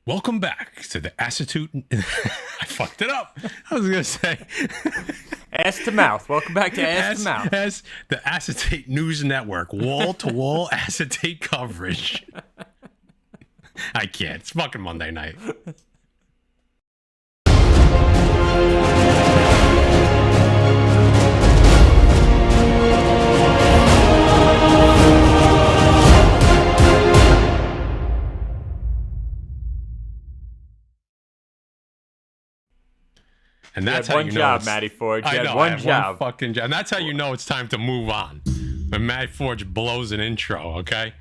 Welcome back to the acetate. I fucked it up. I was gonna say ass to mouth. Welcome back to ass to mouth. The Acetate News Network, wall-to-wall acetate coverage. I can't. It's fucking Monday night. And that's how you know one job, Matty Forge. I know, one job. One fucking job. And that's how you know it's time to move on. When Matty Forge blows an intro, okay?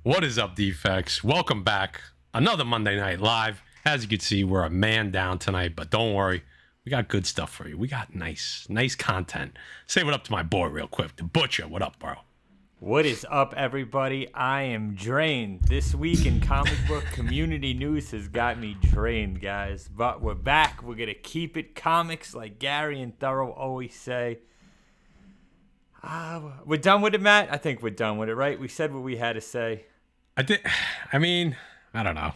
What is up, Defects? Welcome back. Another Monday Night Live. As you can see, we're a man down tonight, but don't worry. We got good stuff for you. We got nice content. Say what up to my boy real quick. The Butcher. What up, bro? What is up, everybody? I am drained. This week in comic book community news has got me drained, guys. But we're back. We're going to keep it comics like Gary and Thorough always say. We're done with it, Matt? I think we're done with it, right? We said what we had to say. I don't know.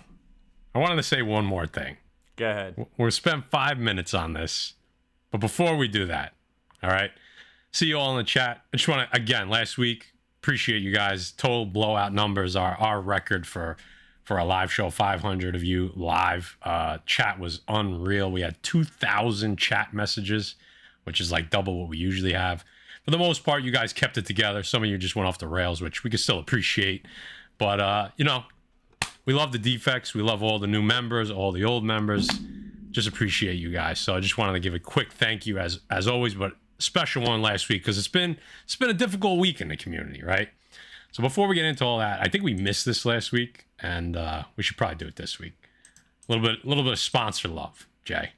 I wanted to say one more thing. Go ahead. We'll spend 5 minutes on this. But before we do that, all right? See you all in the chat. I just want to, again, last week, appreciate you guys. Total blowout numbers are our record for a live show. 500 of you live. Chat was unreal. We had 2,000 chat messages, which is like double what we usually have. For the most part, you guys kept it together. Some of you just went off the rails, which we can still appreciate. But, we love the Defects. We love all the new members, all the old members. Just appreciate you guys. So I just wanted to give a quick thank you as always, but special one last week because it's been a difficult week in the community, right? So before we get into all that, I think we missed this last week, and we should probably do it this week. A little bit of sponsor love, Jay.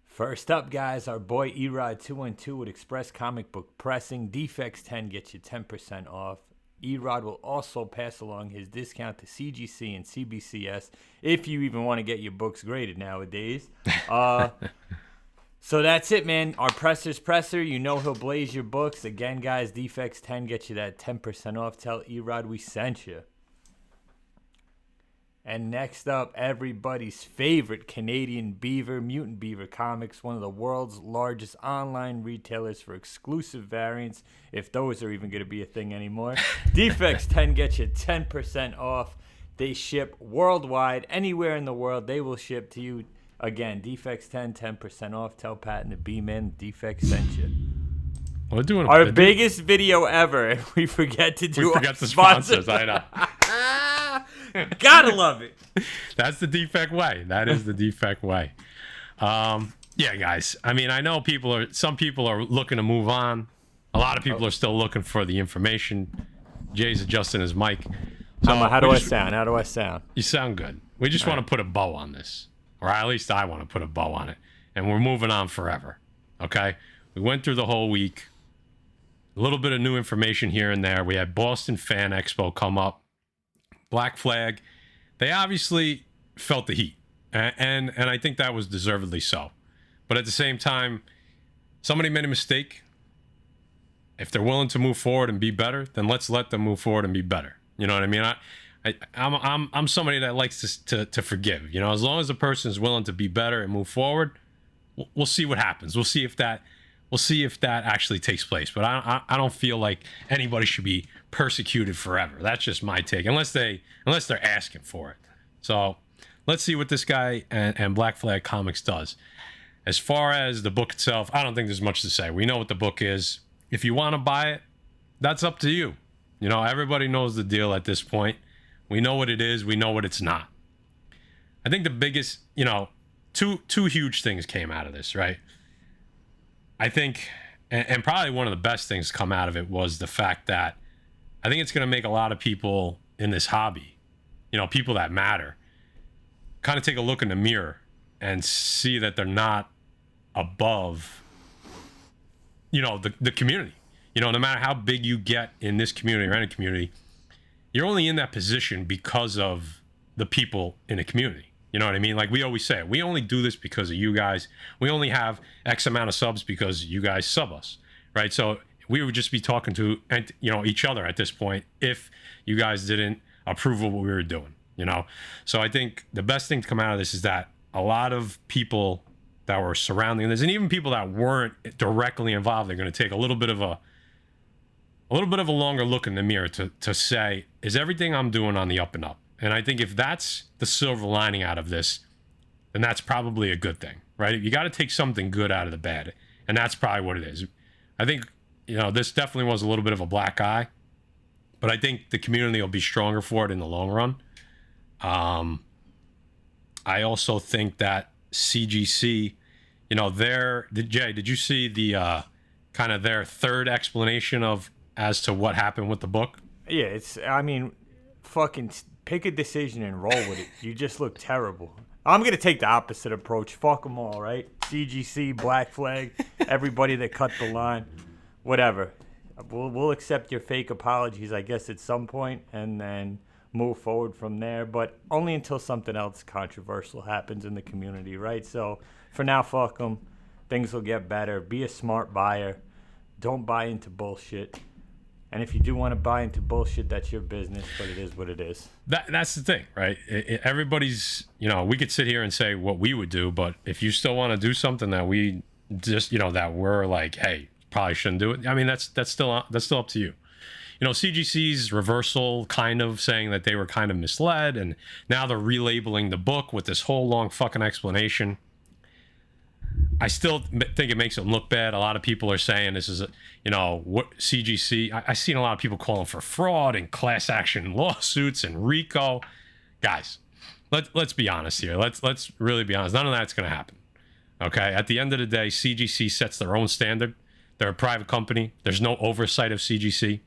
First up, guys, our boy Erod212 with Express Comic Book Pressing. Defects 10 gets you 10% off. Erod will also pass along his discount to CGC and CBCS if you even want to get your books graded nowadays. So that's it, man. Our presser's presser. You know he'll blaze your books. Again, guys, Defects 10 gets you that 10% off. Tell Erod we sent you. And next up, everybody's favorite Canadian Beaver, Mutant Beaver Comics, one of the world's largest online retailers for exclusive variants, if those are even going to be a thing anymore. Defects 10 gets you 10% off. They ship worldwide. Anywhere in the world, they will ship to you. Again, Defects 10, 10% off. Tell Pat and the B-Man Defects sent you. We're doing our biggest video ever, and we forget to do our sponsors. I know. Gotta love it. That's the Defect way. That is the Defect way. Yeah, guys. I mean, I know some people are looking to move on. A lot of people are still looking for the information. Jay's adjusting his mic. So how do I sound? How do I sound? You sound good. We just want to put a bow on this. Or at least I want to put a bow on it. And we're moving on forever. Okay? We went through the whole week. A little bit of new information here and there. We had Boston Fan Expo come up. Black Flag. They obviously felt the heat. And I think that was deservedly so. But at the same time, somebody made a mistake. If they're willing to move forward and be better, then let's let them move forward and be better. You know what I mean? I'm somebody that likes to forgive. You know, as long as the person is willing to be better and move forward, we'll see what happens. We'll see if that actually takes place. But I don't feel like anybody should be persecuted forever. That's just my take, unless they're asking for it. So let's see what this guy and Black Flag Comics does. As far as the book itself, I don't think there's much to say. We know what the book is. If you want to buy it, that's up to you. You know, everybody knows the deal at this point. We know what it is. We know what it's not. I think the biggest, two huge things came out of this, right? I think, and probably one of the best things come out of it was the fact that I think it's going to make a lot of people in this hobby, people that matter, kind of take a look in the mirror and see that they're not above, the community. No matter how big you get in this community or any community, you're only in that position because of the people in the community. You know what I mean? Like we always say, we only do this because of you guys. We only have X amount of subs because you guys sub us, right? So we would just be talking to each other at this point if you guys didn't approve of what we were doing. you know? So I think the best thing to come out of this is that a lot of people that were surrounding this, and even people that weren't directly involved, they're going to take a little bit of a longer look in the mirror to say, is everything I'm doing on the up and up? And I think if that's the silver lining out of this, then that's probably a good thing, right? You got to take something good out of the bad, and that's probably what it is. I think, you know, this definitely was a little bit of a black eye, but I think the community will be stronger for it in the long run. I also think that CGC, you know, Jay, did you see the kind of their third explanation as to what happened with the book? Yeah, I mean, fucking pick a decision and roll with it. You just look terrible. I'm going to take the opposite approach. Fuck them all, right? CGC, Black Flag, everybody that cut the line, whatever. We'll accept your fake apologies, I guess, at some point, and then move forward from there, but only until something else controversial happens in the community, right? So for now, fuck them. Things will get better. Be a smart buyer. Don't buy into bullshit. And if you do want to buy into bullshit, that's your business, but it is what it is. That's the thing, right? Everybody's, you know, we could sit here and say what we would do, but if you still want to do something that we just, you know, that we're like, hey, probably shouldn't do it. I mean, that's still up to you. You know, CGC's reversal, kind of saying that they were kind of misled, and now they're relabeling the book with this whole long fucking explanation. I still think it makes them look bad. A lot of people are saying this is, what CGC. I've seen a lot of people calling for fraud and class action lawsuits and RICO. Guys, let's be honest here. Let's really be honest. None of that's going to happen. Okay. At the end of the day, CGC sets their own standard. They're a private company. There's no oversight of CGC.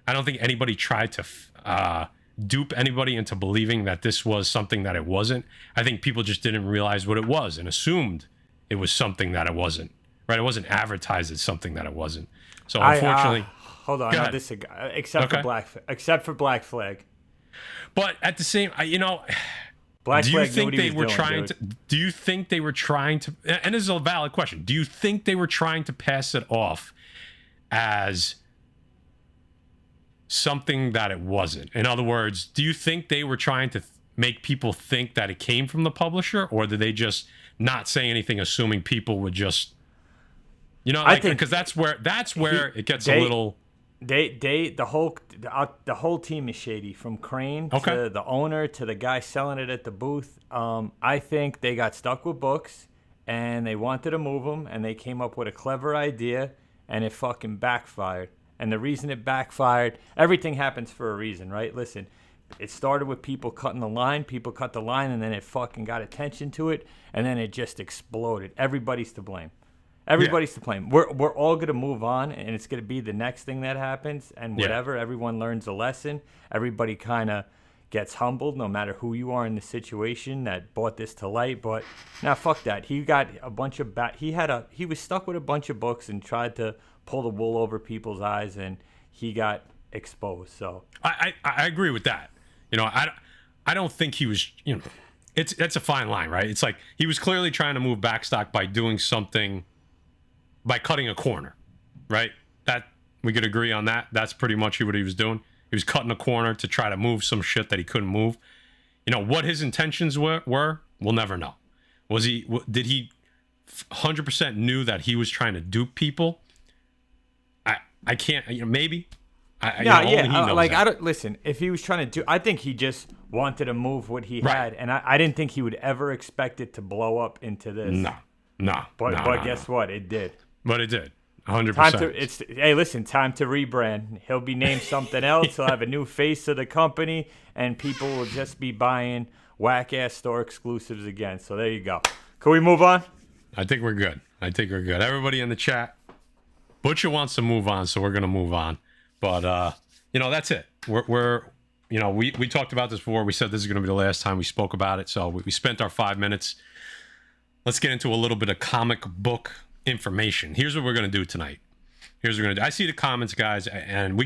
I don't think anybody tried to dupe anybody into believing that this was something that it wasn't. I think people just didn't realize what it was and assumed it was something that it wasn't. Right? It wasn't advertised as something that it wasn't. So unfortunately, hold on, I disagree. Except for Black Flag. But at the same, Black do you Flag think they were trying to? Do you think they were trying to? And this is a valid question. Do you think they were trying to pass it off as something that it wasn't? In other words, do you think they were trying to make people think that it came from the publisher, or did they just not say anything, assuming people would just, I think because that's where it gets a little. The whole team is shady, from Crane to the owner to the guy selling it at the booth. I think they got stuck with books and they wanted to move them, and they came up with a clever idea, and it fucking backfired. And the reason it backfired, everything happens for a reason, right? Listen, it started with people cutting the line. People cut the line, and then it fucking got attention to it, and then it just exploded. Everybody's to blame. Everybody's to blame. We're all going to move on, and it's going to be the next thing that happens, and whatever. Everyone learns a lesson. Everybody kind of gets humbled, no matter who you are in the situation that brought this to light. But now, fuck that. He got a bunch of he was stuck with a bunch of books and tried to pull the wool over people's eyes, and he got exposed. So I agree with that. I don't think he was. That's a fine line, right? It's like he was clearly trying to move backstock by doing something. By cutting a corner, right? That we could agree on that. That's pretty much what he was doing. He was cutting a corner to try to move some shit that he couldn't move. What his intentions were, we'll never know. Did he 100% knew that he was trying to dupe people? I can't. Maybe. I don't listen. If he was trying to do, I think he just wanted to move what he had, and I didn't think he would ever expect it to blow up into this. No. But guess what? It did. But it did. 100%. Hey, listen, time to rebrand. He'll be named something else. He'll have a new face of the company, and people will just be buying whack-ass store exclusives again. So there you go. Can we move on? I think we're good. Everybody in the chat, Butcher wants to move on, so we're going to move on. But, that's it. We talked about this before. We said this is going to be the last time we spoke about it. So we spent our 5 minutes. Let's get into a little bit of comic book information. Here's what we're going to do tonight. I see the comments, guys, and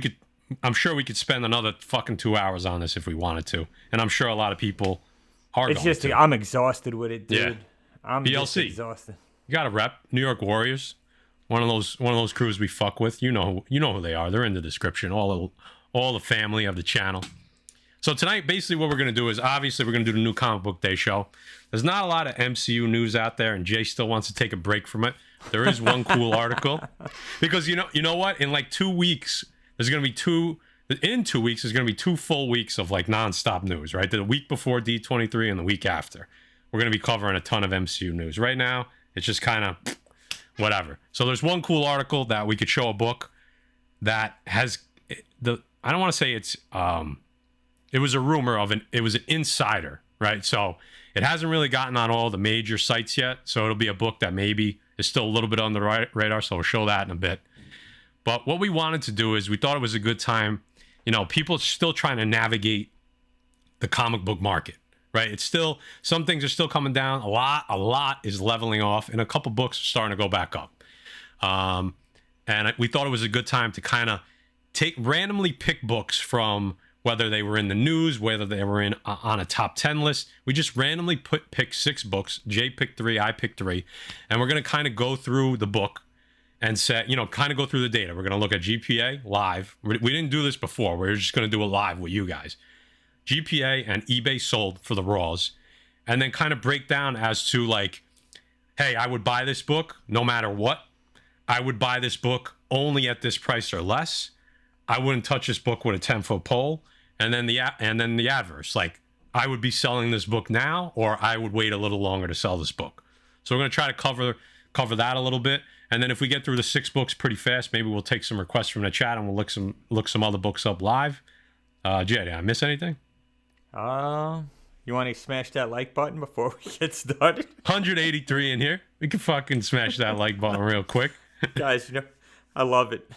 I'm sure we could spend another fucking 2 hours on this if we wanted to. And I'm sure a lot of people are I'm exhausted with it, dude. Yeah. I'm BLC. Just exhausted. You got to rep New York Warriors. One of those crews we fuck with. You know who they are. They're in the description. All the family of the channel. So tonight, basically what we're going to do is, obviously, we're going to do the new comic book day show. There's not a lot of MCU news out there, and Jay still wants to take a break from it. There is one cool article. Because you know what? In like 2 weeks, there's going to be in 2 weeks, there's going to be 2 full weeks of like nonstop news, right? The week before D23 and the week after. We're going to be covering a ton of MCU news. Right now, it's just kind of whatever. So there's one cool article that we could show a book that has I don't want to say it's it was a rumor of it was an insider, right? So it hasn't really gotten on all the major sites yet. So it'll be a book that maybe is still a little bit on the radar. So we'll show that in a bit. But what we wanted to do is we thought it was a good time. You know, people are still trying to navigate the comic book market, right? It's still, some things are still coming down. A lot is leveling off, and a couple books are starting to go back up. And we thought it was a good time to kind of randomly pick books from whether they were in the news, whether they were on a top 10 list. We just randomly pick 6 books. Jay picked 3, I picked 3. And we're going to kind of go through the book and kind of go through the data. We're going to look at GPA live. We didn't do this before. We're just going to do it live with you guys. GPA and eBay sold for the raws. And then kind of break down as to like, hey, I would buy this book no matter what. I would buy this book only at this price or less. I wouldn't touch this book with a 10-foot pole. And then the adverse, like I would be selling this book now, or I would wait a little longer to sell this book. So we're going to try to cover that a little bit. And then if we get through the 6 books pretty fast, maybe we'll take some requests from the chat and we'll look some other books up live. Jay, did I miss anything? You want to smash that like button before we get started? 183 in here. We can fucking smash that like button real quick. Guys, I love it.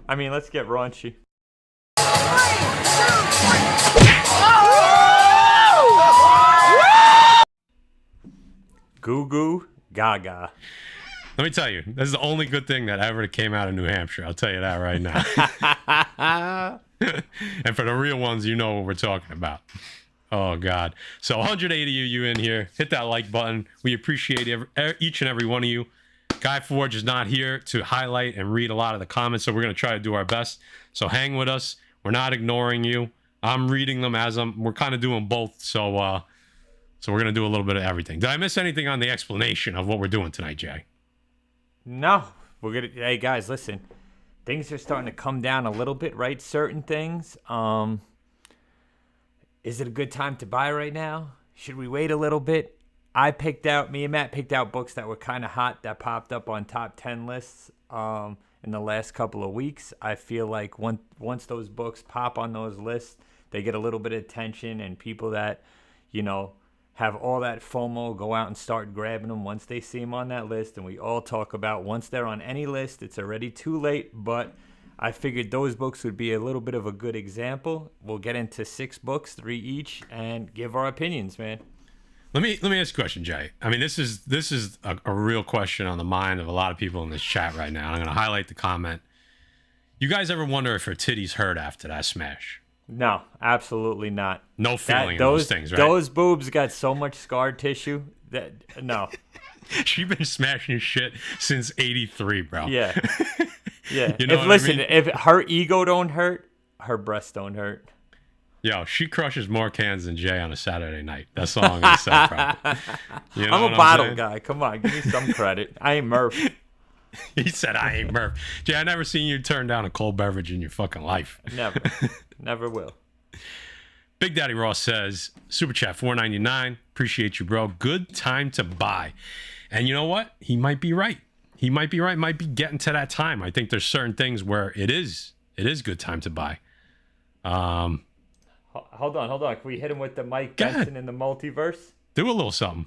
I mean, let's get raunchy. Goo goo gaga. Let me tell you, this is the only good thing that ever came out of New Hampshire. I'll tell you that right now. And for the real ones, you know what we're talking about. Oh, God. So 180 of you in here. Hit that like button. We appreciate each and every one of you. Guy Forge is not here to highlight and read a lot of the comments, so we're going to try to do our best. So hang with us. We're not ignoring you. I'm reading them as we're kind of doing both. So we're going to do a little bit of everything. Did I miss anything on the explanation of what we're doing tonight, Jay? No. Hey, guys, listen. Things are starting to come down a little bit, right? Certain things. Is it a good time to buy right now? Should we wait a little bit? Me and Matt picked out books that were kind of hot that popped up on top 10 lists in the last couple of weeks. I feel like once those books pop on those lists, they get a little bit of attention, and people that, have all that FOMO go out and start grabbing them once they see them on that list. And we all talk about once they're on any list, it's already too late. But I figured those books would be a little bit of a good example. We'll get into 6 books, 3 each, and give our opinions, man. Let me ask you a question, Jay. I mean, this is a real question on the mind of a lot of people in this chat right now. I'm going to highlight the comment. You guys ever wonder if her titties hurt after that smash? No, absolutely not. No feeling in those things, right? Those boobs got so much scar tissue that no. She's been smashing shit since '83, bro. Yeah, yeah. You know if her ego don't hurt, her breasts don't hurt. Yo, she crushes more cans than Jay on a Saturday night. That's all I'm gonna say, bro. You know I'm a bottle guy. Come on, give me some credit. I ain't Murph. He said I ain't Murph. Jay, I never seen you turn down a cold beverage in your fucking life. Never will. Big Daddy Ross says, Super Chat $4.99. Appreciate you, bro. Good time to buy. And you know what? He might be right. Might be getting to that time. I think there's certain things where it is good time to buy. Hold on. Can we hit him with the Mike Benson in the multiverse? Do a little something.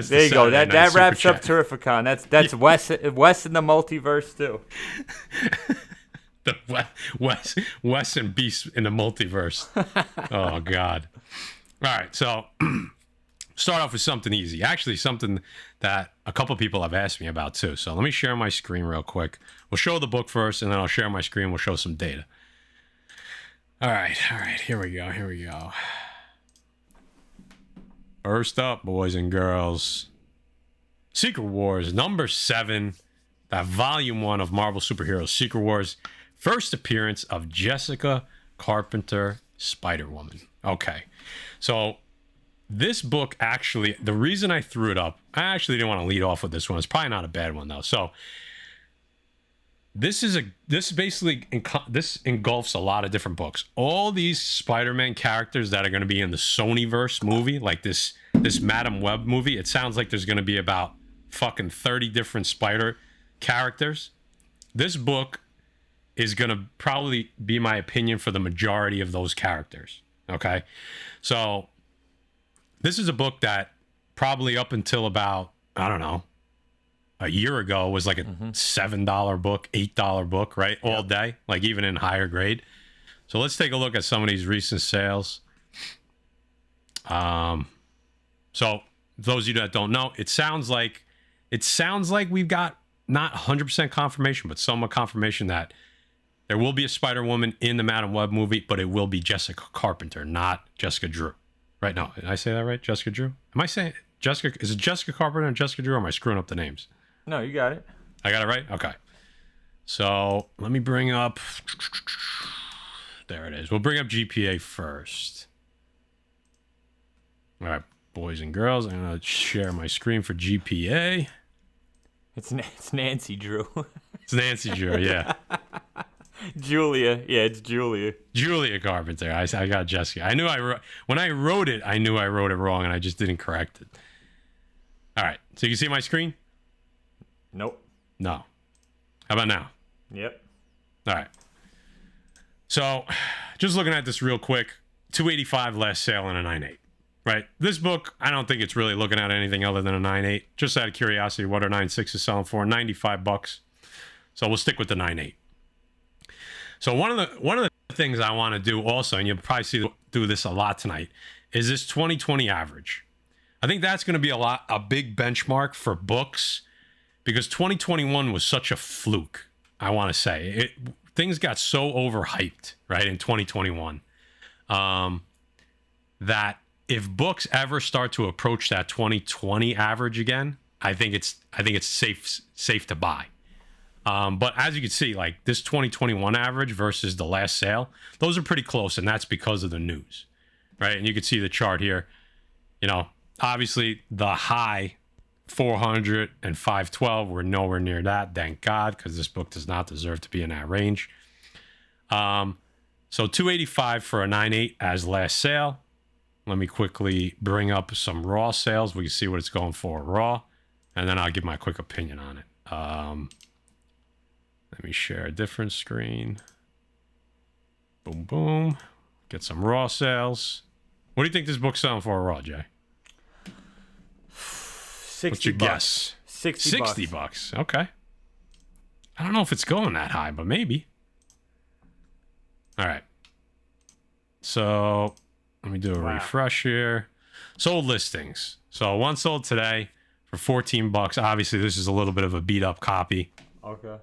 There you go. That wraps up Terrificon. That's Wes in the multiverse too. The Wes and Beast in the multiverse. Oh God. All right. So start off with something easy. Actually, something that a couple people have asked me about too. So let me share my screen real quick. We'll show the book first, and then I'll share my screen. We'll show some data. All right. Here we go. First up, boys and girls, Secret Wars number 7, that volume 1 of Marvel Superheroes Secret Wars, first appearance of Jessica Carpenter, Spider-Woman. Okay, so this book, actually, the reason I threw it up, I actually didn't want to lead off with this one. It's probably not a bad one though. So this engulfs a lot of different books. All these Spider-Man characters that are going to be in the Sonyverse movie, like this Madam Web movie, it sounds like there's going to be about fucking 30 different Spider characters. This book is going to probably be my opinion for the majority of those characters. Okay, so this is a book that probably up until about, I don't know, a year ago was like a $7 book, $8 book, right? All day, like even in higher grade. So let's take a look at some of these recent sales. So those of you that don't know, it sounds like we've got not 100% confirmation, but somewhat confirmation that there will be a Spider-Woman in the Madam Web movie, but it will be Jessica Carpenter, not Jessica Drew. Right? No, did I say that right? Jessica Drew? Am I saying Jessica? Is it Jessica Carpenter and Jessica Drew, or am I screwing up the names? No, you got it. I got it right? Okay. So let me bring up... There it is. We'll bring up GPA first. All right, boys and girls, I'm going to share my screen for GPA. It's Nancy Drew. It's Nancy Drew, yeah. Julia. Yeah, it's Julia. Julia Carpenter. I got Jessica. When I wrote it, I knew I wrote it wrong, and I just didn't correct it. All right. So you can see my screen? Nope. No. How about now? Yep. All right. So just looking at this real quick, $285 last sale and a 9.8. Right? This book, I don't think it's really looking at anything other than a 9.8. Just out of curiosity, what are 9.6 is selling for? $95. So we'll stick with the 9.8. So one of the things I want to do also, and you'll probably do this a lot tonight, is this 2020 average. I think that's going to be a big benchmark for books, because 2021 was such a fluke. I want to say things got so overhyped, right, in 2021, that if books ever start to approach that 2020 average again, I think it's safe to buy. But as you can see, like this 2021 average versus the last sale, those are pretty close, and that's because of the news, right? And you can see the chart here. You know, obviously the high 400 and 512, we're nowhere near that, thank God, because this book does not deserve to be in that range. So $285 for a 9.8 as last sale. Let me quickly bring up some raw sales. We can see what it's going for raw, and then I'll give my quick opinion on it. Let me share a different screen. Boom, boom. Get some raw sales. What do you think this book's selling for raw, Jay? 60 What's your guess? 60 bucks. Okay. I don't know if it's going that high, but maybe. All right. So let me do a refresh here. Sold listings. So one sold today for $14. Obviously, this is a little bit of a beat up copy. Okay.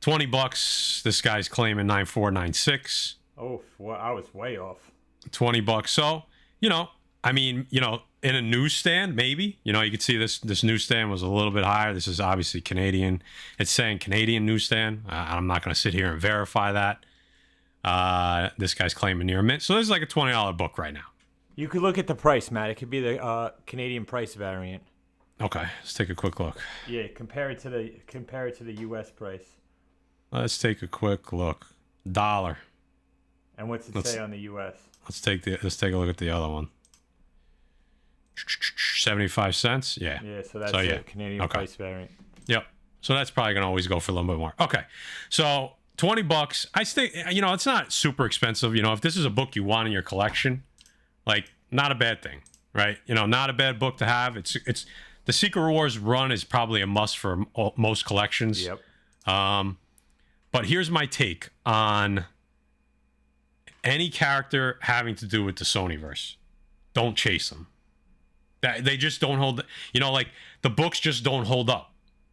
$20. This guy's claiming 9496. Oh, well, I was way off. $20. So, you know, I mean, you know, in a newsstand, maybe, you know, you could see this newsstand was a little bit higher. This is obviously Canadian. It's saying Canadian newsstand. I'm not going to sit here and verify that. This guy's claiming near mint. So this is like a $20 book right now. You could look at the price, Matt. It could be the Canadian price variant. Okay, let's take a quick look. Yeah, compare it to the U.S. price. Let's take a quick look. Dollar. And what's it say on the U.S.? Let's take a look at the other one. 75 cents. Yeah. Yeah. So that's the Canadian price variant. Yep. So that's probably gonna always go for a little bit more. Okay. So $20. I think, you know, it's not super expensive. You know, if this is a book you want in your collection, like, not a bad thing, right? You know, not a bad book to have. It's the Secret Wars run is probably a must for most collections. Yep. But here's my take on any character having to do with the Sonyverse. Don't chase them. That they just don't hold. You know, like the books just don't hold up.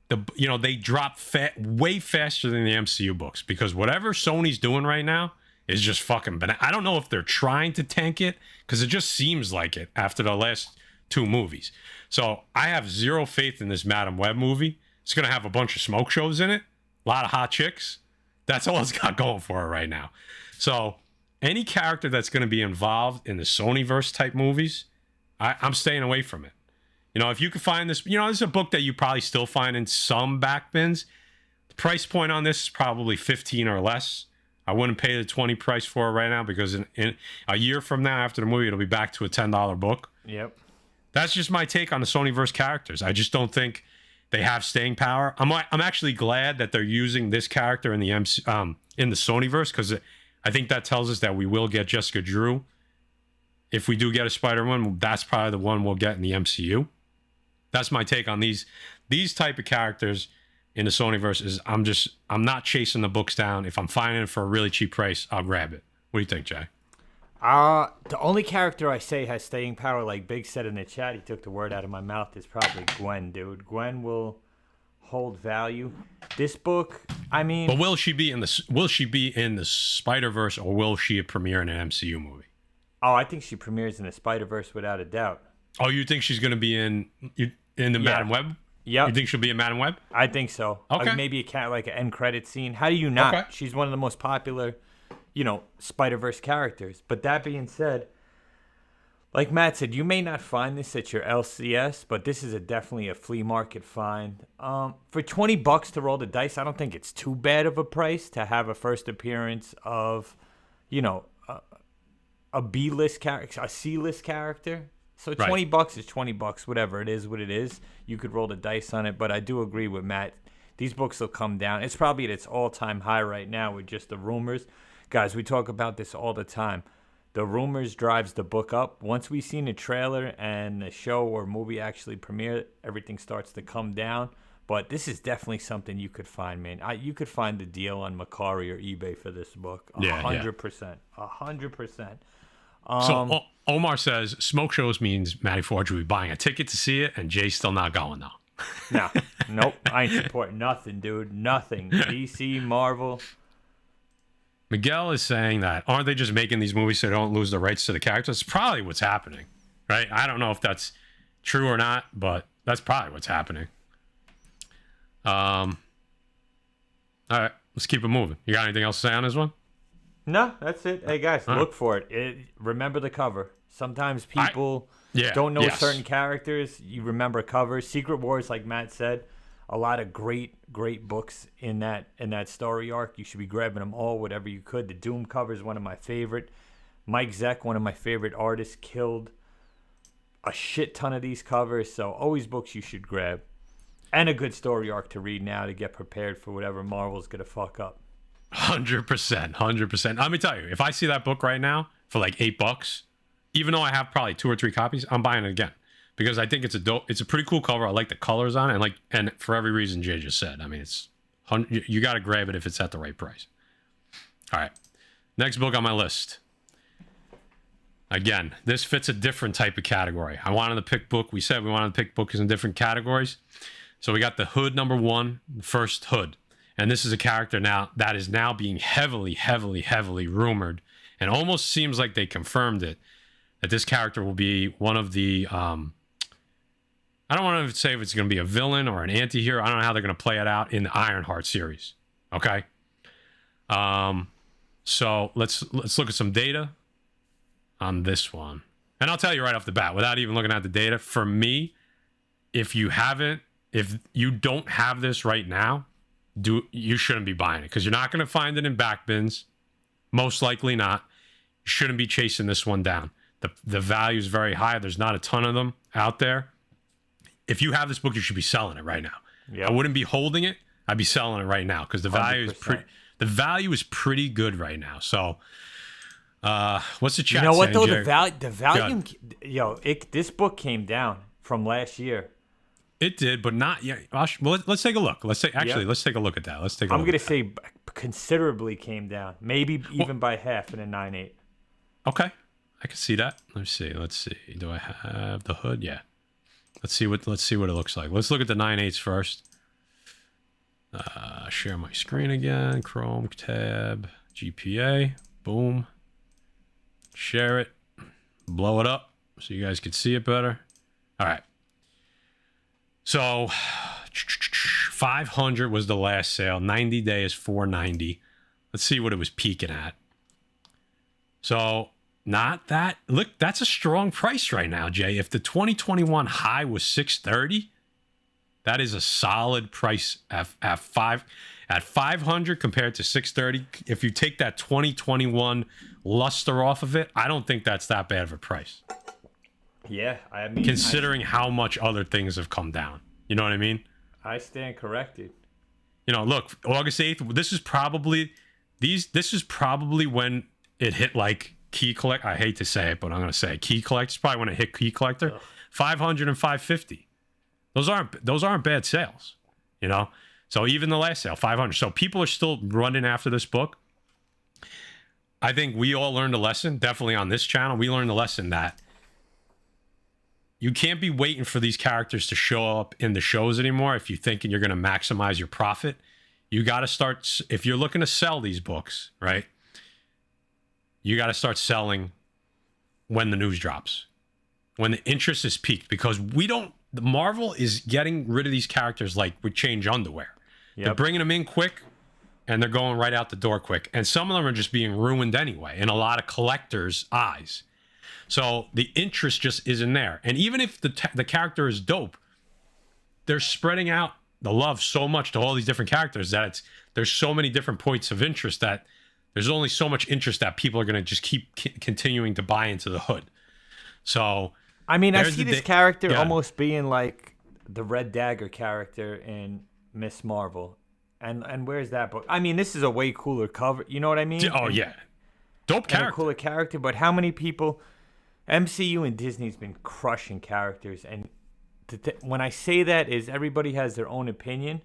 They drop way faster than the MCU books because whatever Sony's doing right now is just fucking. But I don't know if they're trying to tank it because it just seems like it after the last 2 movies. So I have zero faith in this Madam Web movie. It's gonna have a bunch of smoke shows in it, a lot of hot chicks. That's all it's got going for it right now. So any character that's gonna be involved in the Sonyverse type movies, I'm staying away from it. You know, if you can find this, this is a book that you probably still find in some back bins. The price point on this is probably 15 or less. I wouldn't pay the 20 price for it right now because in a year from now, after the movie, it'll be back to a $10 book. Yep. That's just my take on the Sonyverse characters. I just don't think they have staying power. I'm actually glad that they're using this character in the in the Sonyverse because I think that tells us that we will get Jessica Drew. If we do get a Spider-Man, that's probably the one we'll get in the MCU. That's my take on these type of characters in the Sonyverse. Is I'm not chasing the books down. If I'm finding it for a really cheap price, I'll grab it. What do you think, Jay? The only character I say has staying power, like Big said in the chat, he took the word out of my mouth, is probably Gwen, dude. Gwen will hold value. This book, I mean, but will she be in the Spider-Verse or will she premiere in an MCU movie? Oh, I think she premieres in the Spider-Verse without a doubt. Oh, you think she's going to be in the Madam Web? Yeah. You think she'll be in Madam Web? I think so. Okay. Like maybe like an end credit scene. How do you not? Okay. She's one of the most popular, Spider-Verse characters. But that being said, like Matt said, you may not find this at your LCS, but this is definitely a flea market find. For $20 to roll the dice, I don't think it's too bad of a price to have a first appearance of, a B-list character, a C-list character. So $20 is $20, whatever it is, what it is. You could roll the dice on it, but I do agree with Matt. These books will come down. It's probably at its all-time high right now with just the rumors. Guys, we talk about this all the time. The rumors drives the book up. Once we've seen a trailer and the show or movie actually premiere, everything starts to come down. But this is definitely something you could find, man. You could find the deal on Macari or eBay for this book. 100%. 100%. So Omar says smoke shows means Matty Forge will be buying a ticket to see it, and Jay's still not going though. Nope. I ain't supporting nothing, dude. Nothing. DC, Marvel. Miguel is saying that aren't they just making these movies so they don't lose the rights to the characters? It's probably what's happening, right? I don't know if that's true or not, but that's probably what's happening. All right, let's keep it moving. You got anything else to say on this one? No, that's it. Hey, guys, look for it. Remember the cover. Sometimes people don't know certain characters. You remember covers. Secret Wars, like Matt said, a lot of great books in that story arc. You should be grabbing them all, whatever you could. The Doom cover is one of my favorite. Mike Zeck, one of my favorite artists, killed a shit ton of these covers. So always books you should grab. And a good story arc to read now to get prepared for whatever Marvel's going to fuck up. 100%. Let me tell you, if I see that book right now for like $8, even though I have probably 2 or 3 copies, I'm buying it again because I think it's a pretty cool cover. I like the colors on it, and for every reason Jay just said. I mean, you got to grab it if it's at the right price. All right, next book on my list. Again, this fits a different type of category. I wanted to pick book. We said we wanted to pick books in different categories. So we got the Hood #1, the first Hood. And this is a character now that is now being heavily rumored, and almost seems like they confirmed it, that this character will be one of the, I don't want to say if it's going to be a villain or an anti-hero. I don't know how they're going to play it out in the Ironheart series. Okay. So let's look at some data on this one. And I'll tell you right off the bat, without even looking at the data, for me, if you don't have this right now, you shouldn't be buying it because you're not going to find it in back bins. Most likely not. You shouldn't be chasing this one down. The value is very high. There's not a ton of them out there. If you have this book, you should be selling it right now. Yep. I wouldn't be holding it. I'd be selling it right now because the value is pretty good right now. So, what's the chat? You know what though? Jerry? The value, this book came down from last year. It did, but not yet. Well, let's take a look. Let's take a look at that. I'm going to say considerably came down, maybe even by half in a 9.8. Okay, I can see that. Let's see. Do I have the Hood? Yeah. Let's see what it looks like. Let's look at the 9/8 first. Share my screen again. Chrome tab, GPA. Boom. Share it. Blow it up so you guys can see it better. All right. So 500 was the last sale. 90 day is 490. Let's see what it was peaking at. So not that. Look, that's a strong price right now, Jay. If the 2021 high was 630, that is a solid price at 500 compared to 630. If you take that 2021 luster off of it, I don't think that's that bad of a price. Yeah, I mean, considering how much other things have come down. You know what I mean? I stand corrected. You know, look, August 8th, this is probably when it hit like key collect. I hate to say it, but I'm going to say key collector. It's probably when it hit key collector. Ugh. 500 and 550. Those aren't bad sales, you know? So even the last sale, 500. So people are still running after this book. I think we all learned a lesson, definitely on this channel. We learned a lesson that you can't be waiting for these characters to show up in the shows anymore if you're thinking you're going to maximize your profit. You got to start, if you're looking to sell these books, right? You got to start selling when the news drops, when the interest is peaked, because Marvel is getting rid of these characters like we change underwear. Yep. They're bringing them in quick and they're going right out the door quick. And some of them are just being ruined anyway in a lot of collectors' eyes. So the interest just isn't there. And even if the character is dope, they're spreading out the love so much to all these different characters that there's so many different points of interest that there's only so much interest that people are going to just keep continuing to buy into the hood. So, I mean, I see this character almost being like the Red Dagger character in Miss Marvel. And where's that book? I mean, this is a way cooler cover. You know what I mean? Oh, yeah. Dope character. A cooler character, but how many people... MCU and Disney's been crushing characters, and when I say that is everybody has their own opinion,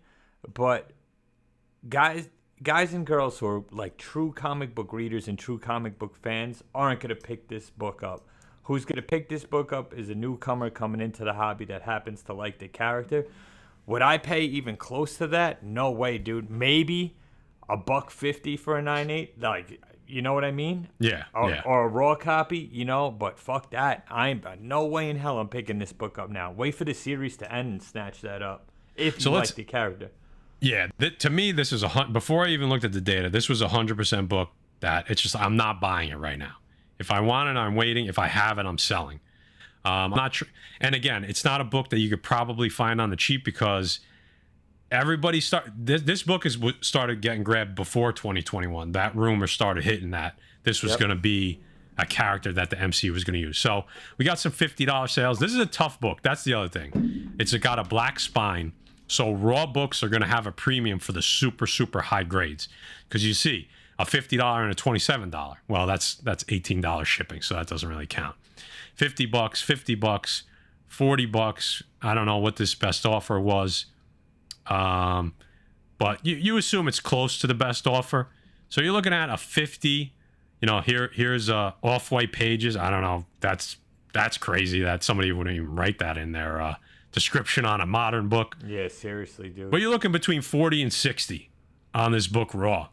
but guys and girls who are like true comic book readers and true comic book fans aren't going to pick this book up. Who's going to pick this book up is a newcomer coming into the hobby that happens to like the character. Would I pay even close to that? No way, dude. Maybe $150 for a 9/8. Like, you know what I mean? Yeah. Or a raw copy, you know? But fuck that. I'm no way in hell I'm picking this book up now. Wait for the series to end and snatch that up. If you like the character. Yeah. To me, this is before I even looked at the data, this was 100% book that it's just, I'm not buying it right now. If I want it, I'm waiting. If I have it, I'm selling. I'm not sure. And again, it's not a book that you could probably find on the cheap because everybody this book started getting grabbed before 2021. That rumor started hitting that this was going to be a character that the MCU was going to use. So we got some $50 sales. This is a tough book. That's the other thing. It's got a black spine. So raw books are going to have a premium for the super, super high grades. Because you see, a $50 and a $27. Well, that's $18 shipping, so that doesn't really count. $50, $50, $40. I don't know what this best offer was. But you assume it's close to the best offer. So you're looking at a 50, you know, here's off-white pages. I don't know. That's crazy that somebody wouldn't even write that in their description on a modern book. Yeah, seriously, dude. But you're looking between 40 and 60 on this book raw.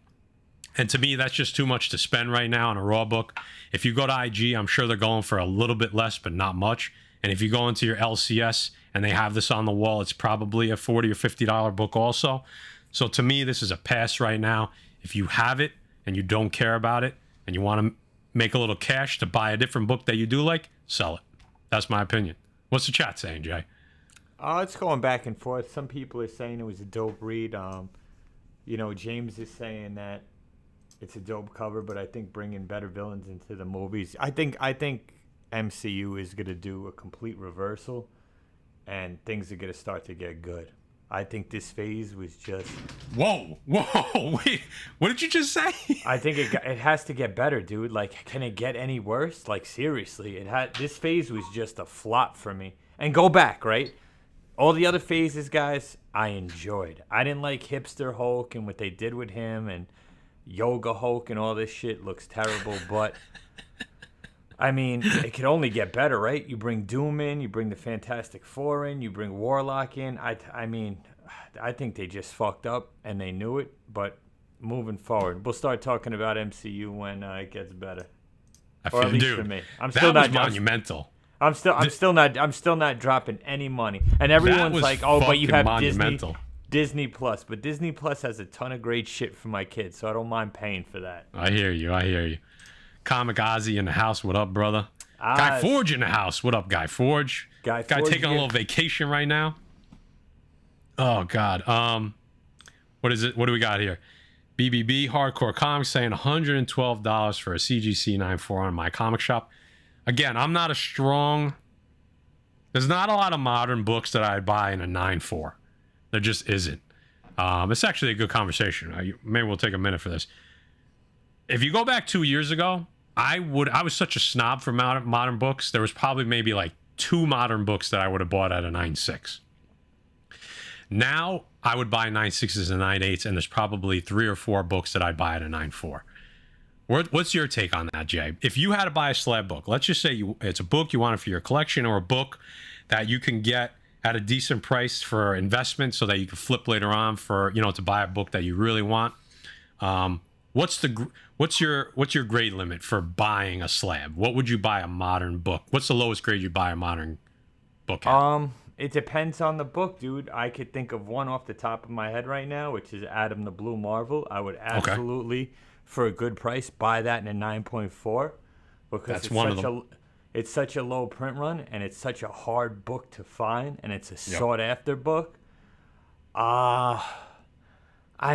And to me, that's just too much to spend right now on a raw book. If you go to IG, I'm sure they're going for a little bit less, but not much. And if you go into your LCS and they have this on the wall, it's probably a $40 or $50 book also. So to me, this is a pass right now. If you have it and you don't care about it and you want to make a little cash to buy a different book that you do like, sell it. That's my opinion. What's the chat saying, Jay? It's going back and forth. Some people are saying it was a dope read. You know, James is saying that it's a dope cover, but I think bringing better villains into the movies. I think MCU is going to do a complete reversal, and things are going to start to get good. I think this phase was just... Whoa, wait, what did you just say? I think it has to get better, dude. Like, can it get any worse? Like, seriously, this phase was just a flop for me. And go back, right? All the other phases, guys, I enjoyed. I didn't like Hipster Hulk and what they did with him, and Yoga Hulk and all this shit looks terrible, but I mean, it could only get better, right? You bring Doom in, you bring the Fantastic Four in, you bring Warlock in. I mean, I think they just fucked up and they knew it. But moving forward, we'll start talking about MCU when it gets better. Or at least for me. I'm still that was not monumental. I'm still not dropping any money. And everyone's like, "Oh, but you have Disney Plus." But Disney Plus has a ton of great shit for my kids, so I don't mind paying for that. I hear you. Comic Ozzy in the house. What up, brother? Guy Forge in the house. What up, Guy Forge? Guy taking a little vacation right now. Oh God. What is it? What do we got here? BBB Hardcore Comics saying $112 for a CGC 9.4 on my comic shop. Again, I'm not a strong... There's not a lot of modern books that I'd buy in a 9.4. There just isn't. It's actually a good conversation. Maybe we'll take a minute for this. If you go back 2 years ago, I was such a snob for modern books. There was probably maybe like 2 modern books that I would have bought at a 9.6. Now, I would buy 9.6s and 9.8s, and there's probably 3 or 4 books that I'd buy at a 9.4. What's your take on that, Jay? If you had to buy a slab book, let's just say it's a book you want it for your collection, or a book that you can get at a decent price for investment so that you can flip later on for, to buy a book that you really want. What's your grade limit for buying a slab? What would you buy a modern book? What's the lowest grade you buy a modern book at? It depends on the book, dude. I could think of one off the top of my head right now, which is Adam the Blue Marvel. I would absolutely, for a good price, buy that in a 9.4 because it's such a low print run and it's such a hard book to find and it's a sought after book. I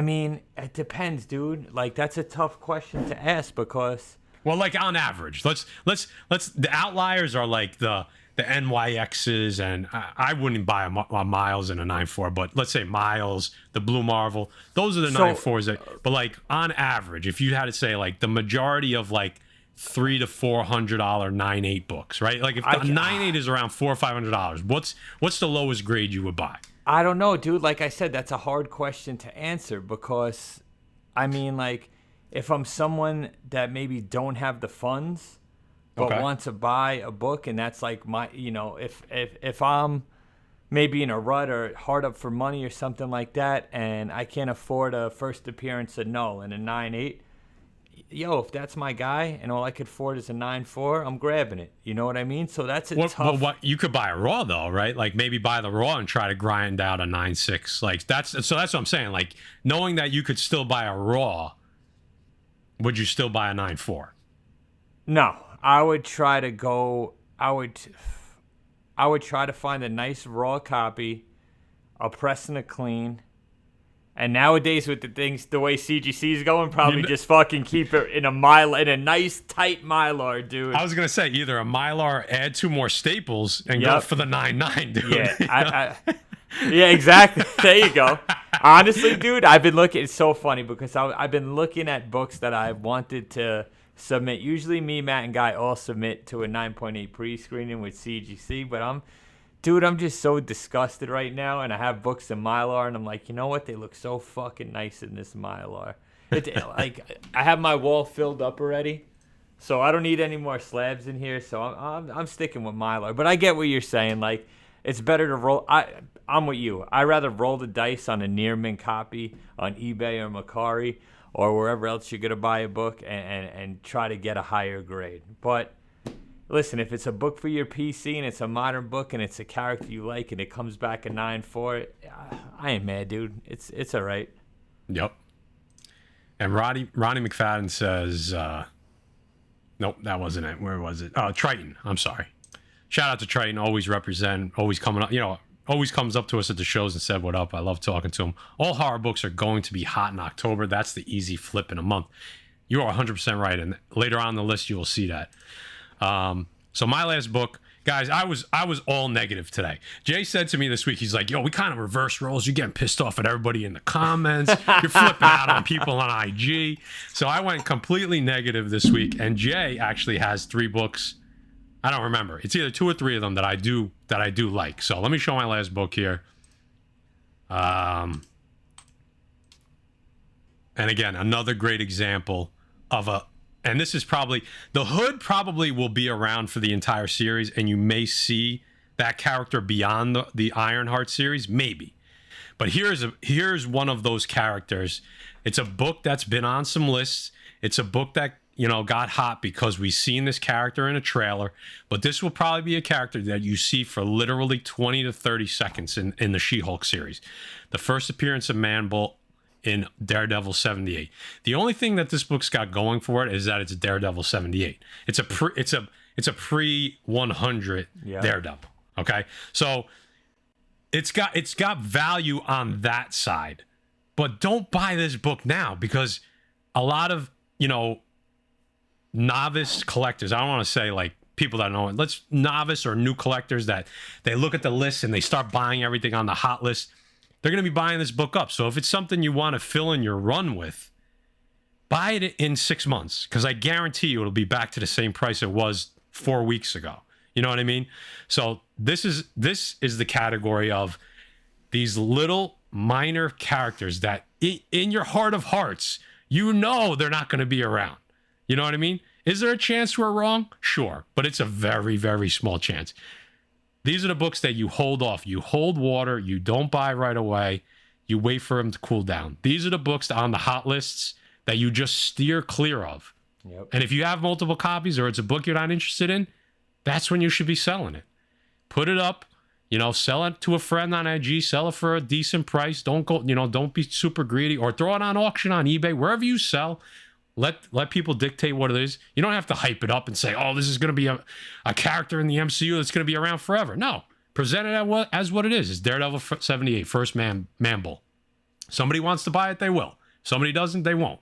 mean, it depends, dude. Like, that's a tough question to ask because... Well, like, on average, let's the outliers are like the NYXs, and I wouldn't buy a Miles in a 9.4, but let's say Miles, the Blue Marvel, those are the 9.4s. But like, on average, if you had to say like the majority of like $300 to $400 9.8 books, right? Like, if the 9.8 is around $400 or $500, what's the lowest grade you would buy? I don't know, dude. Like I said, that's a hard question to answer because, I mean, like, if I'm someone that maybe don't have the funds but want to buy a book, and that's like my, if I'm maybe in a rut or hard up for money or something like that, and I can't afford a first appearance of Null and a 9.8, if that's my guy and all I could afford is a 9.4, I'm grabbing it. You know what I mean? So that's tough. Well, you could buy a Raw though, right? Like, maybe buy the Raw and try to grind out a 9.6. Like, that's what I'm saying. Like, knowing that you could still buy a Raw, would you still buy a 9.4? No, I would try to go. I would try to find a nice Raw copy, a press and a clean. And nowadays, with the way CGC is going, probably just fucking keep it in a nice tight Mylar, dude. I was gonna say either a Mylar, add 2 more staples, and go for the 9.9, dude. Yeah, yeah, exactly. There you go. Honestly, dude, I've been looking. It's so funny because I've been looking at books that I wanted to submit. Usually, me, Matt, and Guy all submit to a 9.8 pre-screening with CGC, but I'm just so disgusted right now, and I have books in Mylar, and I'm like, you know what? They look so fucking nice in this Mylar. Like, I have my wall filled up already, so I don't need any more slabs in here. So I'm sticking with Mylar. But I get what you're saying. Like, it's better to roll. I'm with you. I'd rather roll the dice on a near mint copy on eBay or Mercari or wherever else you're gonna buy a book and try to get a higher grade. But listen, if it's a book for your PC and it's a modern book and it's a character you like and it comes back a 9.4, I ain't mad, dude. It's all right. Yep. And Ronnie McFadden says, nope, that wasn't it. Where was it? Triton. I'm sorry. Shout out to Triton. Always represent. Always coming up. Always comes up to us at the shows and said what up. I love talking to him. All horror books are going to be hot in October. That's the easy flip in a month. You are 100% right. And later on the list, you will see that. So my last book, guys, I was all negative today. Jay said to me this week, he's like, yo, we kind of reverse roles. You're getting pissed off at everybody in the comments. You're flipping out on people on IG. So I went completely negative this week. And Jay actually has 3 books. I don't remember. It's either 2 or 3 of them that I do like. So let me show my last book here. And again, another great example of And this is probably, the Hood probably will be around for the entire series, and you may see that character beyond the Ironheart series, maybe. But here's one of those characters. It's a book that's been on some lists. It's a book that, got hot because we've seen this character in a trailer. But this will probably be a character that you see for literally 20 to 30 seconds in the She-Hulk series. The first appearance of Man-Bull in Daredevil 78. The only thing that this book's got going for it is that it's Daredevil 78. It's a pre 100 Daredevil. Okay, so it's got value on that side, but don't buy this book now because a lot of novice collectors, I don't want to say like people that know it, novice or new collectors that they look at the list and they start buying everything on the hot list. They're going to be buying this book up. So if it's something you want to fill in your run with, buy it in 6 months because I guarantee you it'll be back to the same price it was 4 weeks ago. You know what I mean? So this is the category of these little minor characters that in your heart of hearts, they're not going to be around. You know what I mean? Is there a chance we're wrong? Sure. But it's a very, very small chance. These are the books that you hold off. You hold water. You don't buy right away. You wait for them to cool down. These are the books on the hot lists that you just steer clear of. Yep. And if you have multiple copies or it's a book you're not interested in, that's when you should be selling it. Put it up, sell it to a friend on IG, sell it for a decent price. Don't go, don't be super greedy or throw it on auction on eBay, wherever you sell. Let people dictate what it is. You don't have to hype it up and say, oh, this is going to be a character in the MCU that's going to be around forever. No, present it as what it is. It's Daredevil 78, first Man-Bull. Somebody wants to buy it, they will. Somebody doesn't, they won't.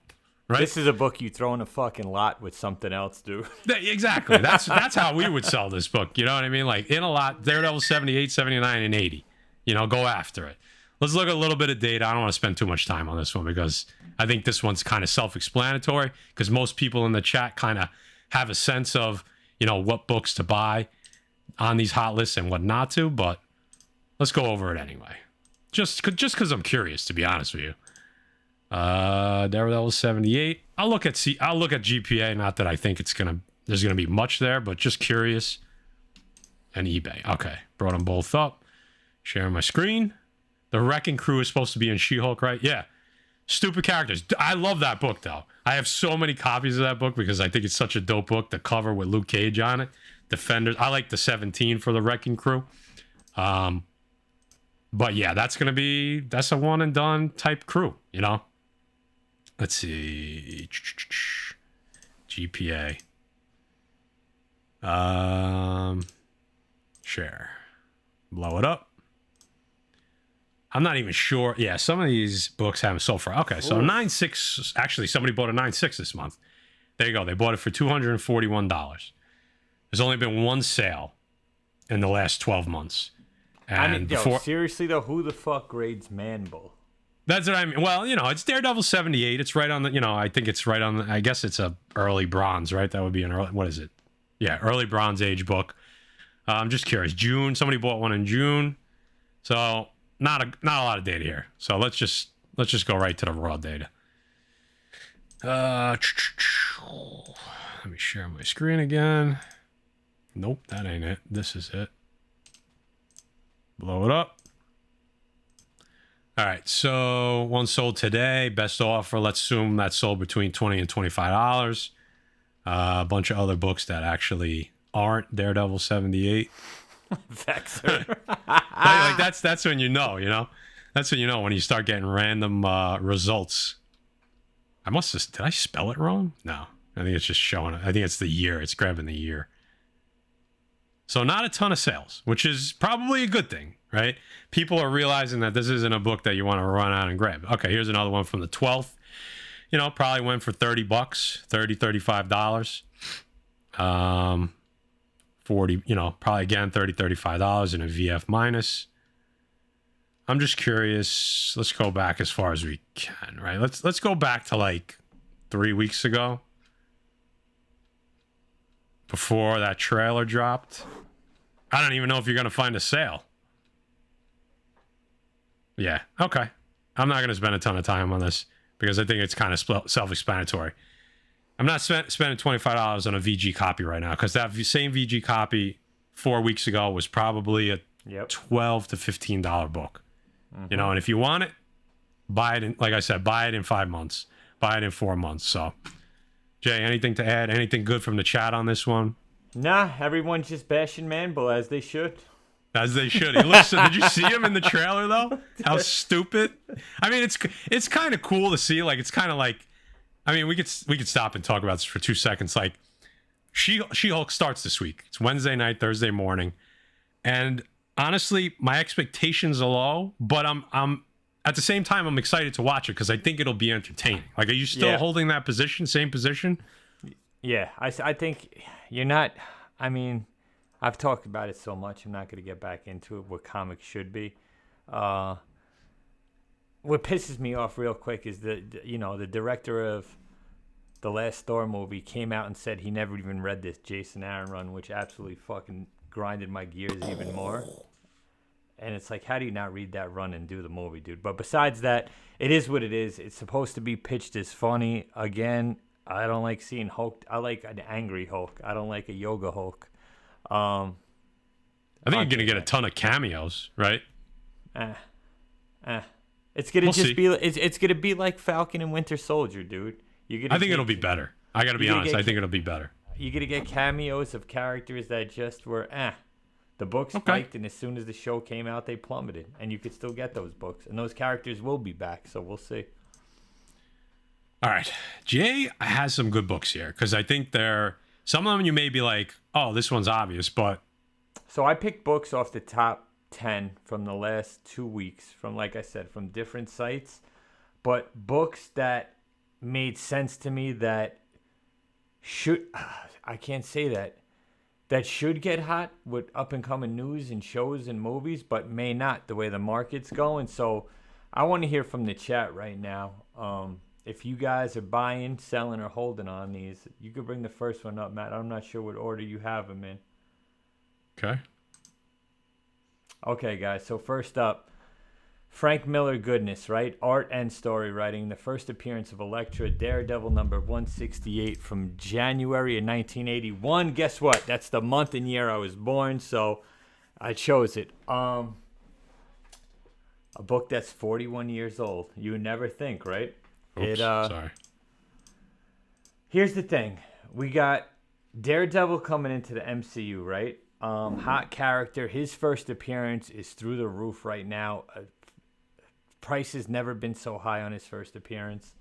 Right? This is a book you throw in a fucking lot with something else, dude. Exactly. That's how we would sell this book. You know what I mean? Like in a lot, Daredevil 78, 79, and 80. Go after it. Let's look at a little bit of data. I don't want to spend too much time on this one because I think this one's kind of self-explanatory because most people in the chat kind of have a sense of, what books to buy on these hot lists and what not to, but let's go over it anyway. Just because I'm curious, to be honest with you. Daredevil 78. I'll look at GPA, not that I think there's gonna be much there, but just curious. And eBay. Okay, brought them both up. Sharing my screen. The Wrecking Crew is supposed to be in She-Hulk, right? Yeah. Stupid characters. I love that book, though. I have so many copies of that book because I think it's such a dope book. The cover with Luke Cage on it. Defenders. I like the 17 for the Wrecking Crew. But yeah, that's a one and done type crew, Let's see. GPA. Share. Blow it up. I'm not even sure. Yeah, some of these books haven't sold for. Okay, so 9.6. Actually, somebody bought a 9.6 this month. There you go. They bought it for $241. There's only been one sale in the last 12 months. And seriously though, who the fuck grades Man-Bull? That's what I mean. Well, it's Daredevil 78. It's right on the, I think it's right on the, I guess it's a early bronze, right? That would be an early, what is it? Yeah, early Bronze Age book. I'm just curious. June, somebody bought one in June. So not a lot of data here. So let's just go right to the raw data. Let me share my screen again. Nope, that ain't it. This is it. Blow it up. All right, so one sold today. Best offer. Let's assume that sold between $20 and $25. A bunch of other books that actually aren't Daredevil 78. Vexer. like that's when that's when when you start getting random results. Did I spell it wrong? No, I think it's just showing it. I think it's the year. It's grabbing the year. So not a ton of sales, which is probably a good thing, right? People are realizing that this isn't a book that you want to run out and grab. Okay, here's another one from the 12th. Probably went for $30, $35. 40, probably again $30, $35 in a VF minus. I'm just curious. Let's go back as far as we can, right? Let's go back to like 3 weeks ago. Before that trailer dropped. I don't even know if you're going to find a sale. Yeah, okay. I'm not going to spend a ton of time on this because I think it's kind of self-explanatory. I'm not spending $25 on a VG copy right now, because that same VG copy 4 weeks ago was probably a $12 to $15 book. You know, and if you want it, buy it in, like I said, buy it in 5 months, buy it in 4 months. So, Jay, anything to add? Anything good from the chat on this one? Nah, everyone's just bashing Manbull, as they should. As they should. He looks. Did you see him in the trailer though? How stupid! I mean, it's kind of cool to see. Like, it's kind of like, I mean, we could stop and talk about this for 2 seconds. Like, She-Hulk starts this week. It's Wednesday night, Thursday morning, and honestly, my expectations are low. But I'm at the same time, I'm excited to watch it because I think it'll be entertaining. Like, are you still holding that position, same position? Yeah, I think you're not. I mean, I've talked about it so much. I'm not going to get back into it. What comics should be. What pisses me off real quick is the director of the last Thor movie came out and said he never even read this Jason Aaron run, which absolutely fucking grinded my gears even more. And it's like, how do you not read that run and do the movie, dude? But besides that, it is what it is. It's supposed to be pitched as funny. Again, I don't like seeing Hulk. I like an angry Hulk. I don't like a yoga Hulk. I think you're gonna get a ton of cameos, right? It's gonna be. It's gonna be like Falcon and Winter Soldier, dude. I think it'll be better. I gotta be honest. I think it'll be better. You're gonna get cameos of characters that just were The books spiked, and as soon as the show came out, they plummeted. And you could still get those books, and those characters will be back. So we'll see. All right, Jay has some good books here because I think some of them you may be like, oh, this one's obvious, but. So I picked books off the top 10 from the last 2 weeks, from, like I said, from different sites, but books that made sense to me that I can't say that should get hot with up-and-coming news and shows and movies, but may not the way the market's going. So I want to hear from the chat right now. If you guys are buying, selling, or holding on these, you could bring the first one up, Matt. I'm not sure what order you have them in. Okay. Okay, guys. So first up, Frank Miller goodness, right? Art and story writing. The first appearance of Elektra, Daredevil number 168 from January of 1981. Guess what? That's the month and year I was born, so I chose it. A book that's 41 years old. You would never think, right? Oops, sorry. Here's the thing. We got Daredevil coming into the MCU, right? Hot character. His first appearance is through the roof right now. Price has never been so high on his first appearance.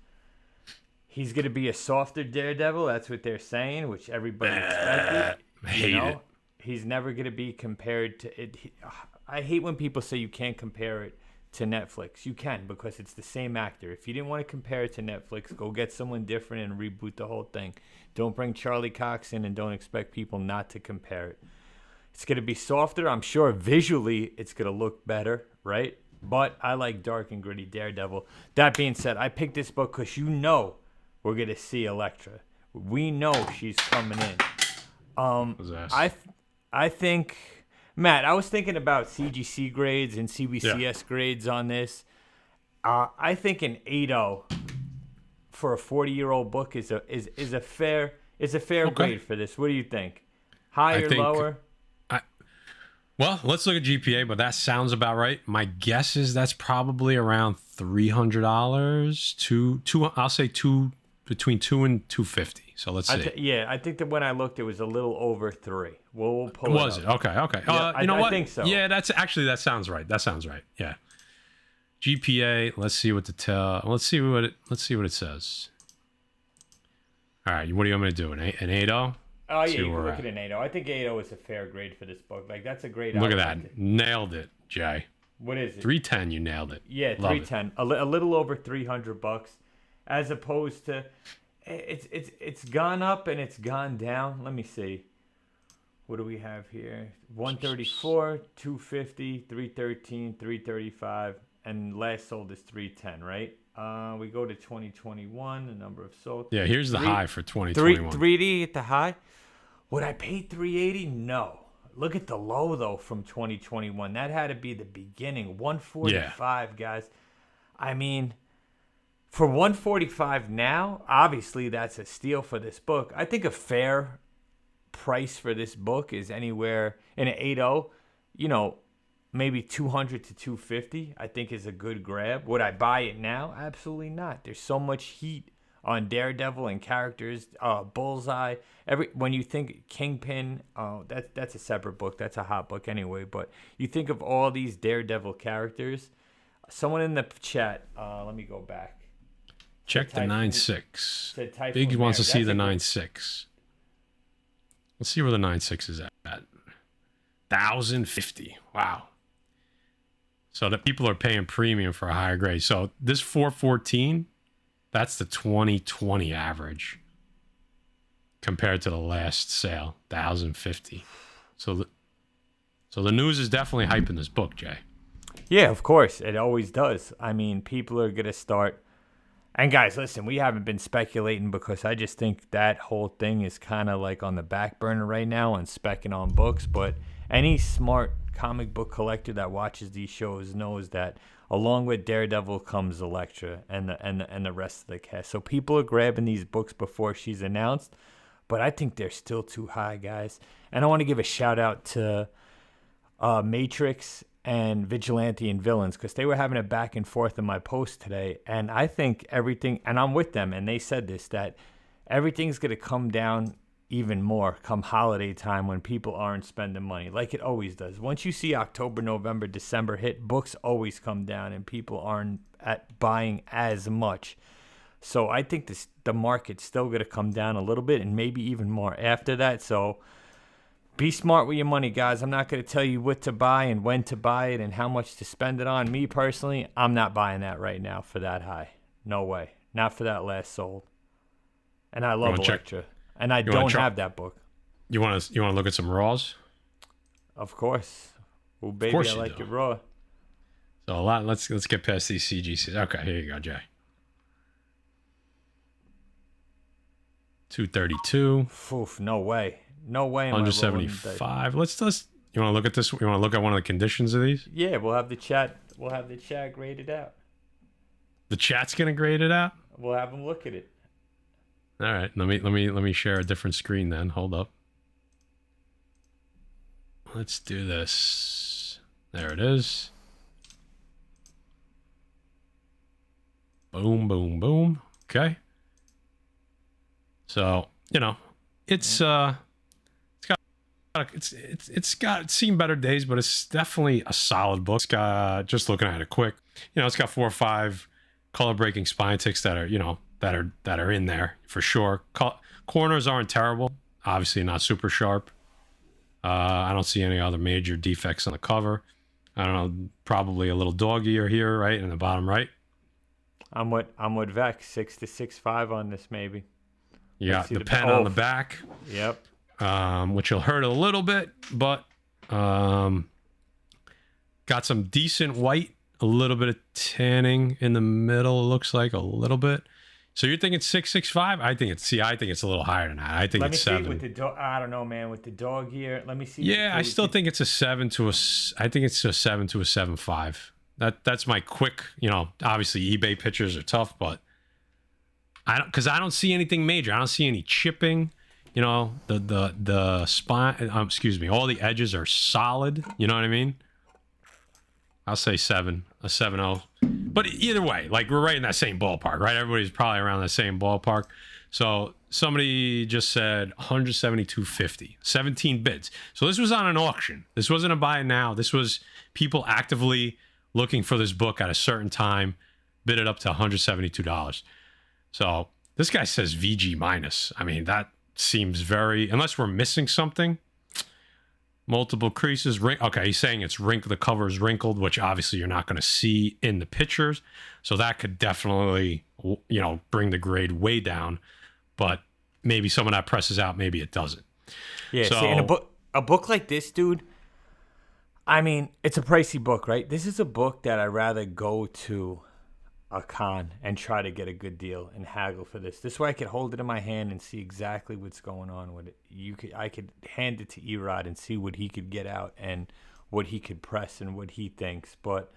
He's going to be a softer Daredevil. That's what they're saying, which everybody expected. I hate it. He's never going to be compared to it. I hate when people say you can't compare it to Netflix. You can, because it's the same actor. If you didn't want to compare it to Netflix, go get someone different and reboot the whole thing. Don't bring Charlie Cox in and don't expect people not to compare it. It's going to be softer. I'm sure visually it's going to look better, right? But I like dark and gritty Daredevil. That being said, I picked this book because we're going to see Elektra. We know she's coming in. I think, Matt, I was thinking about CGC grades and CBCS grades on this. I think an 8.0 for a 40-year-old book is a fair grade for this. What do you think? Higher, lower? Well, let's look at GPA, but that sounds about right. My guess is that's probably around $300. I'll say between $200 and $250. So let's see. I think that when I looked, it was a little over 3. We'll pull Was it? Okay. Yeah, you know what? I think so. Yeah, that sounds right. That sounds right. Yeah. GPA. Let's see what Let's see what it says. All right. What do you want me to do? An 8.0? Oh, yeah, you can look at an 8.0. I think 8.0 is a fair grade for this book. Like, that's a great Look at that. Nailed it, Jay. What is it? 310, you nailed it. Yeah, 310. A little over $300, as opposed to it's gone up and it's gone down. Let me see. What do we have here? 134, 250, 313, 335, and last sold is 310, right? We go to 2021, the number of sold. Yeah, here's the high for 2021. 380 at the high. Would I pay 380? No. Look at the low, though, from 2021. That had to be the beginning. 145, guys. I mean, For 145 now, obviously that's a steal for this book. I think a fair price for this book is anywhere in an 8.0, you know, maybe 200 to 250. I think is a good grab. Would I buy it now? Absolutely not. There's so much heat on Daredevil and characters, Bullseye. When you think Kingpin, that's a separate book. That's a hot book anyway. But you think of all these Daredevil characters. Someone in the chat, let me go back. Check the 9.6. Typhoon Big wants to Mary. see That's the a good- 9.6. Let's see where the 9.6 is at. 1,050. Wow. So that people are paying premium for a higher grade. So this 414, that's the 2020 average compared to the last sale, 1,050. So the news is definitely hyping this book, Jay. Yeah, of course. It always does. I mean, people are going to start. And guys, listen, we haven't been speculating because I just think that whole thing is kind of like on the back burner right now and specking on books. But any smart comic book collector that watches these shows knows that along with Daredevil comes Elektra and the rest of the cast. So people are grabbing these books before she's announced. But I think they're still too high, guys. And I want to give a shout out to Matrix and Vigilante and Villains, because they were having a back and forth in my post today, and I think everything, and I'm with them, and they said this, that everything's going to come down even more come holiday time when people aren't spending money, like it always does. Once you see October, November, December hit, books always come down, and people aren't buying as much. So I think the market's still going to come down a little bit, and maybe even more after that, so be smart with your money, guys. I'm not going to tell you what to buy and when to buy it and how much to spend it on. Me, personally, I'm not buying that right now for that high. No way. Not for that last sold. And I love Elektra. And I don't have that book. You want to look at some raws? Of course. Oh, baby, I like it raw. So let's get past these CGCs. Okay, here you go, Jay. 232. Oof, no way. No way. 175. Let's you want to look at this? You want to look at one of the conditions of these? Yeah, we'll have the chat. We'll have the chat graded out. The chat's gonna grade it out. We'll have them look at it. All right. Let me share a different screen then. Hold up. Let's do this. There it is. Boom, boom, boom. Okay. So it's seen better days, but it's definitely a solid book. It's got, just looking at it quick, it's got 4 or 5 color breaking spine ticks that are in there for sure. Corners aren't terrible, obviously not super sharp. I don't see any other major defects on the cover. I don't know, probably a little dog ear here, right in the bottom right. I'm with Vex, 6 to 6.5 on this maybe. Yeah, the pen on the back. Yep. Which will hurt a little bit, but got some decent white, a little bit of tanning in the middle. It looks like a little bit. So you're thinking 6.65? I think it's a little higher than that. I think it's 7. With the dog, I don't know, man. With the dog here, let me see. Yeah, I still think it's a 7 to a 7.5. That's my quick. Obviously eBay pictures are tough, but I don't see anything major. I don't see any chipping. The spine. All the edges are solid. You know what I mean? I'll say 7, a 7.0. But either way, like we're right in that same ballpark, right? Everybody's probably around the same ballpark. So somebody just said 172.50, 17 bids. So this was on an auction. This wasn't a buy now. This was people actively looking for this book at a certain time, bid it up to $172. So this guy says VG minus. I mean, that seems very, unless we're missing something. Multiple creases. Okay, he's saying the cover is wrinkled, which obviously you're not going to see in the pictures. So that could definitely, bring the grade way down. But maybe someone that presses out, maybe it doesn't. Yeah, so, see, and a book like this, dude, I mean, it's a pricey book, right? This is a book that I'd rather go to a con and try to get a good deal and haggle for this. This way I could hold it in my hand and see exactly what's going on with it. I could hand it to Erod and see what he could get out and what he could press and what he thinks. But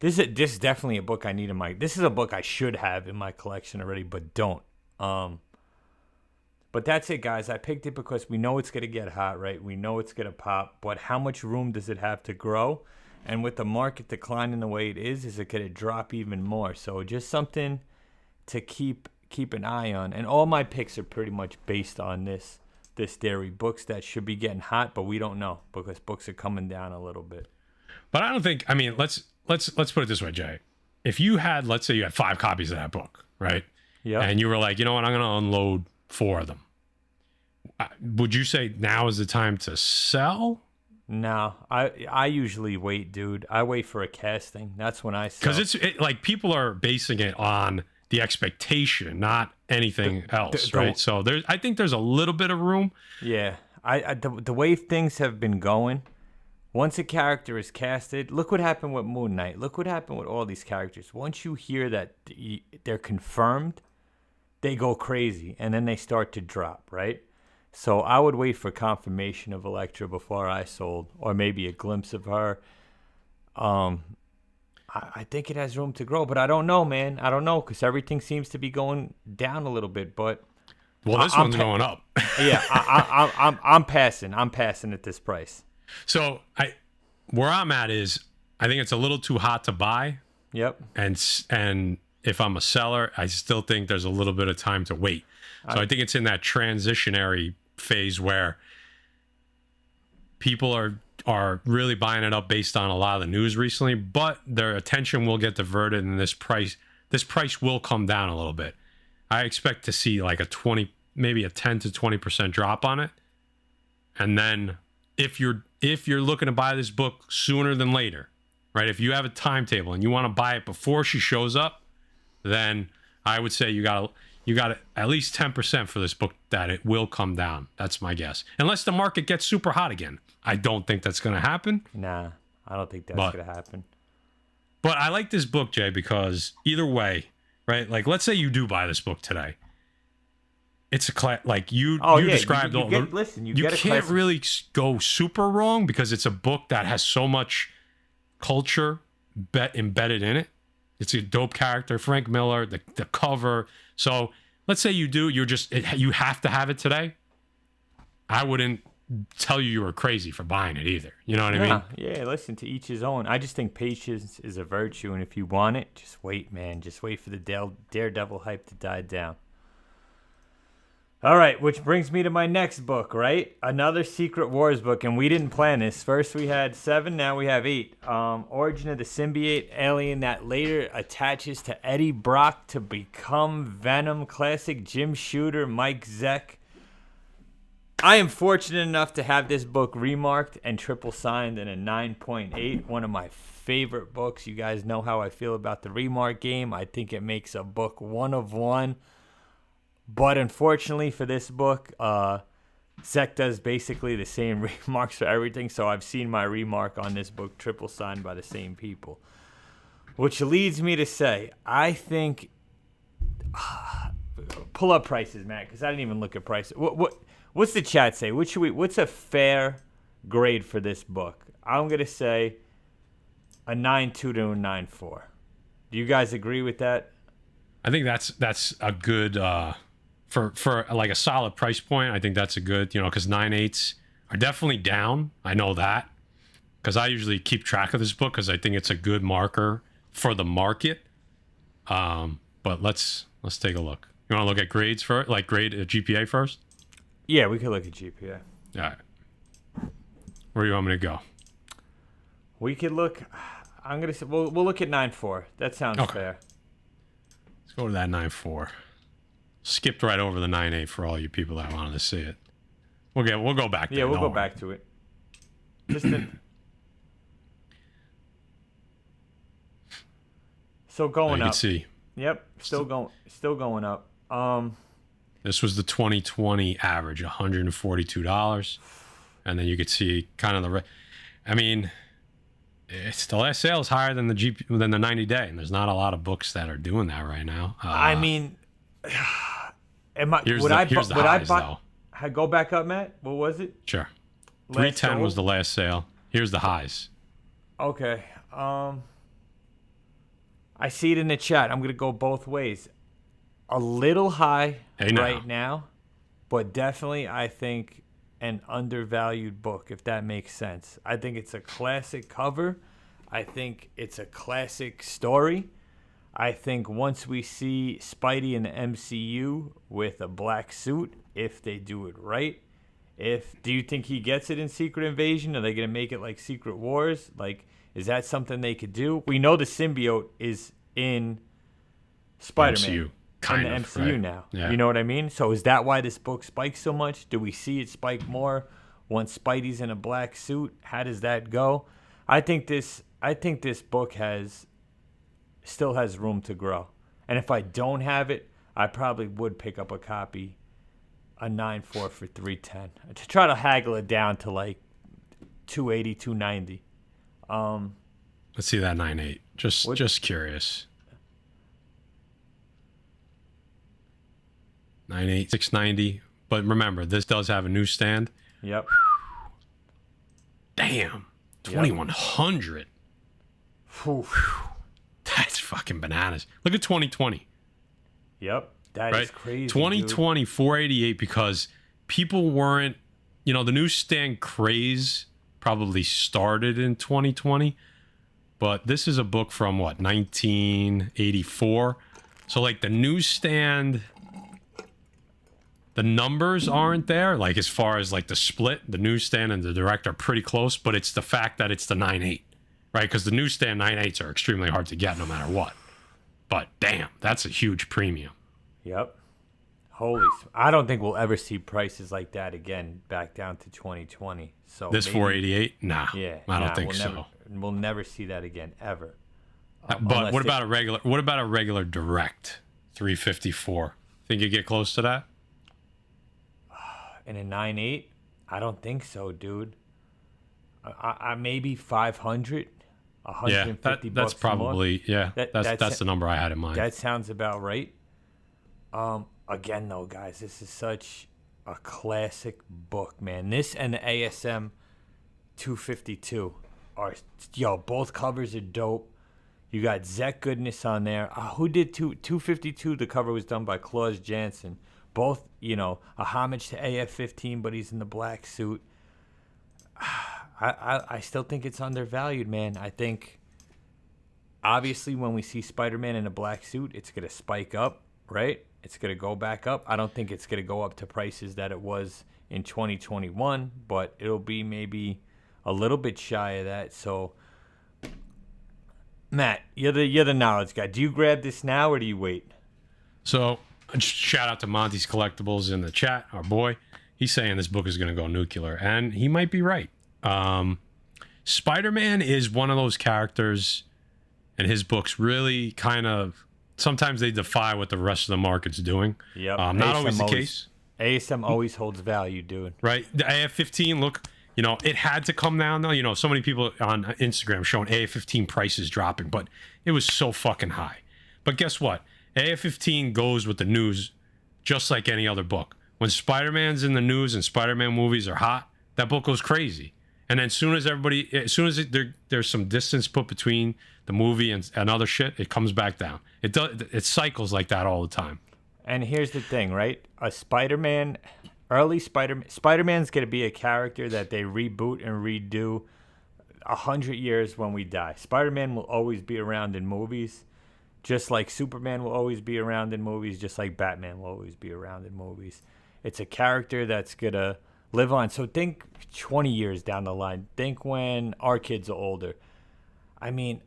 This is definitely a book I need in my. This is a book I should have in my collection already, but don't. But that's it, guys. I picked it because we know it's gonna get hot, right? We know it's gonna pop, but how much room does it have to grow? And with the market declining the way it is it gonna drop even more? So just something to keep an eye on. And all my picks are pretty much based on this dairy books that should be getting hot, but we don't know because books are coming down a little bit. But I don't think. I mean, let's put it this way, Jay. If you had, let's say, you had 5 copies of that book, right? Yeah. And you were like, you know what, I'm gonna unload 4 of them. Would you say now is the time to sell? No, I usually wait, dude. I wait for a casting. That's when I sell. Because like people are basing it on the expectation, not anything else, right? So I think there's a little bit of room. Yeah, the way things have been going, once a character is casted, look what happened with Moon Knight. Look what happened with all these characters. Once you hear that they're confirmed, they go crazy, and then they start to drop, right? So I would wait for confirmation of Elektra before I sold, or maybe a glimpse of her. I think it has room to grow, but I don't know, man. I don't know, because everything seems to be going down a little bit. But this one's going up. Yeah, I'm passing. I'm passing at this price. So where I'm at is I think it's a little too hot to buy. Yep. And if I'm a seller, I still think there's a little bit of time to wait. So I think it's in that transitionary phase where people are really buying it up based on a lot of the news recently, but their attention will get diverted, and this price will come down a little bit. I expect to see like maybe a 10 to 20% drop on it. And then if you're looking to buy this book sooner than later, right? If you have a timetable and you want to buy it before she shows up, then I would say you got at least 10% for this book that it will come down. That's my guess. Unless the market gets super hot again. I don't think that's going to happen. Nah, I don't think that's going to happen. But I like this book, Jay, because either way, right? Like, let's say you do buy this book today. It's like you described you can't really go super wrong because it's a book that has so much culture embedded in it. It's a dope character, Frank Miller, the cover. So let's say you do, you have to have it today. I wouldn't tell you were crazy for buying it either. You know what I mean? Yeah, listen, to each his own. I just think patience is a virtue, and if you want it, just wait, man. Just wait for the Daredevil hype to die down. All right, which brings me to my next book, right? Another Secret Wars book, and we didn't plan this. First we had 7, now we have 8. Origin of the Symbiote alien that later attaches to Eddie Brock to become Venom. Classic Jim Shooter, Mike Zeck. I am fortunate enough to have this book remarked and triple signed in a 9.8. One of my favorite books. You guys know how I feel about the remark game. I think it makes a book one of one. But unfortunately for this book, Zek does basically the same remarks for everything. So I've seen my remark on this book triple signed by the same people. Which leads me to say, I think... pull up prices, Matt, because I didn't even look at prices. What's the chat say? What's a fair grade for this book? I'm going to say a 9.2 to a 9.4. Do you guys agree with that? I think that's a good... For like a solid price point, I think that's a good, because 9.8s are definitely down. I know that because I usually keep track of this book because I think it's a good marker for the market. But let's take a look. You want to look at grades first, like grade GPA first? Yeah, we could look at GPA. All right. Where do you want me to go? We could look. I'm gonna say we'll look at 9.4. That sounds fair. Let's go to that 9.4. Skipped right over the 9.8 for all you people that wanted to see it. We'll go back there. Yeah, we'll go back to it. So going up. You can see. Yep, still going up. This was the 2020 average, $142, and then you could see kind of it's the last sale is higher than the 90-day, and there's not a lot of books that are doing that right now. Here's the highs, though. Go back up, Matt. What was it? Sure. 310 was the last sale. Here's the highs. Okay. I see it in the chat. I'm going to go both ways. A little high right now, but definitely I think an undervalued book, if that makes sense. I think it's a classic cover. I think it's a classic story. I think once we see Spidey in the MCU with a black suit, if they do it right, do you think he gets it in Secret Invasion? Are they going to make it like Secret Wars? Like, is that something they could do? We know the symbiote is in Spider-Man. Kind in the of, MCU right? now. Yeah. You know what I mean? So is that why this book spikes so much? Do we see it spike more once Spidey's in a black suit? How does that go? I think this book still has room to grow. And if I don't have it, I probably would pick up a copy, a 9.4 for $310, to try to haggle it down to like $280, $290. Let's see that 9.8. Just curious. 9.8, 690. But remember, this does have a newsstand. Yep. Damn. 2,100. Yep. That's fucking bananas. Look at 2020. Yep. That is crazy. 2020, dude. 488, because people weren't, the newsstand craze probably started in 2020. But this is a book from 1984. So like the newsstand, the numbers aren't there. Like as far as like the split, the newsstand and the direct are pretty close. But it's the fact that it's the 9.8, right? Because the newsstand 9.8s are extremely hard to get no matter what. But damn, that's a huge premium. Yep. I don't think we'll ever see prices like that again back down to 2020. So this 488? Nah. Yeah. I don't think so. We'll never see that again ever. But what about a regular direct 354? Think you get close to that? In a 9.8? I don't think so, dude. I maybe 500, 150 that's bucks probably more. That's the number I had in mind. That sounds about right. Again though, guys, this is such a classic book, man. This and the ASM 252 are both covers are dope. You got Zach Goodness on there. Who did 252? The cover was done by Claus Janson. Both, a homage to AF-15, but he's in the black suit. I still think it's undervalued, man. I think, obviously, when we see Spider-Man in a black suit, it's going to spike up, right? It's going to go back up. I don't think it's going to go up to prices that it was in 2021, but it'll be maybe a little bit shy of that. So, Matt, you're the knowledge guy. Do you grab this now or do you wait? So, shout out to Monty's Collectibles in the chat, our boy. He's saying this book is going to go nuclear, and he might be right. Spider-Man is one of those characters, and his books really kind of, sometimes they defy what the rest of the market's doing. Yep. Not always the case. ASM always holds value, dude. Right. The AF-15, look, it had to come down, though. So many people on Instagram showing AF-15 prices dropping, but it was so fucking high. But guess what? AF-15 goes with the news just like any other book. When Spider-Man's in the news and Spider-Man movies are hot, that book goes crazy. And then as soon as there's some distance put between the movie and other shit, it comes back down. It cycles like that all the time. And here's the thing, right? Spider-Man's going to be a character that they reboot and redo 100 years when we die. Spider-Man will always be around in movies, just like Superman will always be around in movies, just like Batman will always be around in movies. It's a character that's going to live on. So think 20 years down the line. Think when our kids are older. I mean,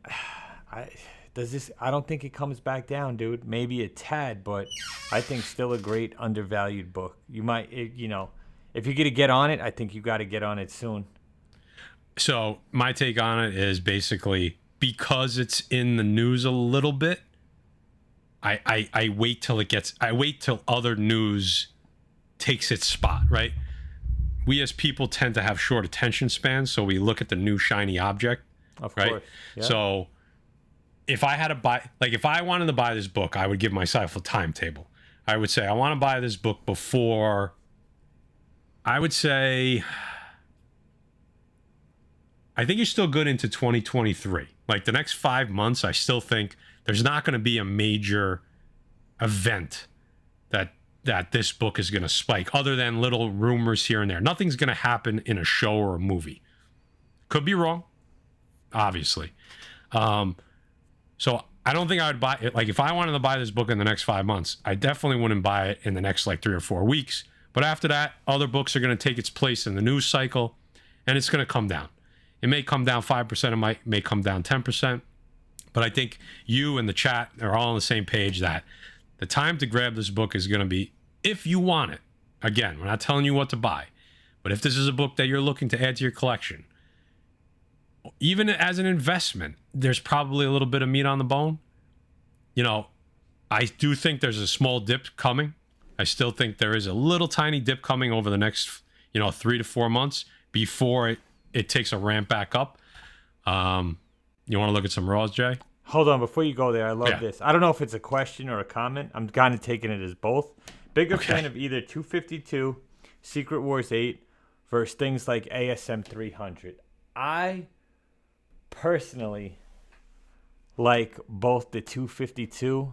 I don't think it comes back down, dude. Maybe a tad, but I think still a great undervalued book. You might, if you're going to get on it, I think you got to get on it soon. So my take on it is basically because it's in the news a little bit, I wait till other news takes its spot, right? We as people tend to have short attention spans, so we look at the new shiny object, of right? course. Yeah. So if I wanted to buy this book, I would give myself a timetable. I would say I want to buy this book before, I would say, I think you're still good into 2023. Like the next 5 months, I still think There's not going to be a major event that this book is going to spike, other than little rumors here and there. Nothing's going to happen in a show or a movie. Could be wrong, obviously. So I don't think I would buy it. Like, if I wanted to buy this book in the next 5 months, I definitely wouldn't buy it in the next like 3 or 4 weeks. But after that, other books are going to take its place in the news cycle, and it's going to come down. It may come down 5%, it may come down 10%. But I think you and the chat are all on the same page that the time to grab this book is going to be if you want it. Again, we're not telling you what to buy. But if this is a book that you're looking to add to your collection, even as an investment, there's probably a little bit of meat on the bone. You know, I do think there's a small dip coming. I still think there is a little tiny dip coming over the next, 3 to 4 months before it takes a ramp back up. You want to look at some raws, Jay? Hold on, before you go there, I love this. I don't know if it's a question or a comment. I'm kind of taking it as both. Bigger fan of either 252, Secret Wars 8, versus things like ASM 300. I personally like both the 252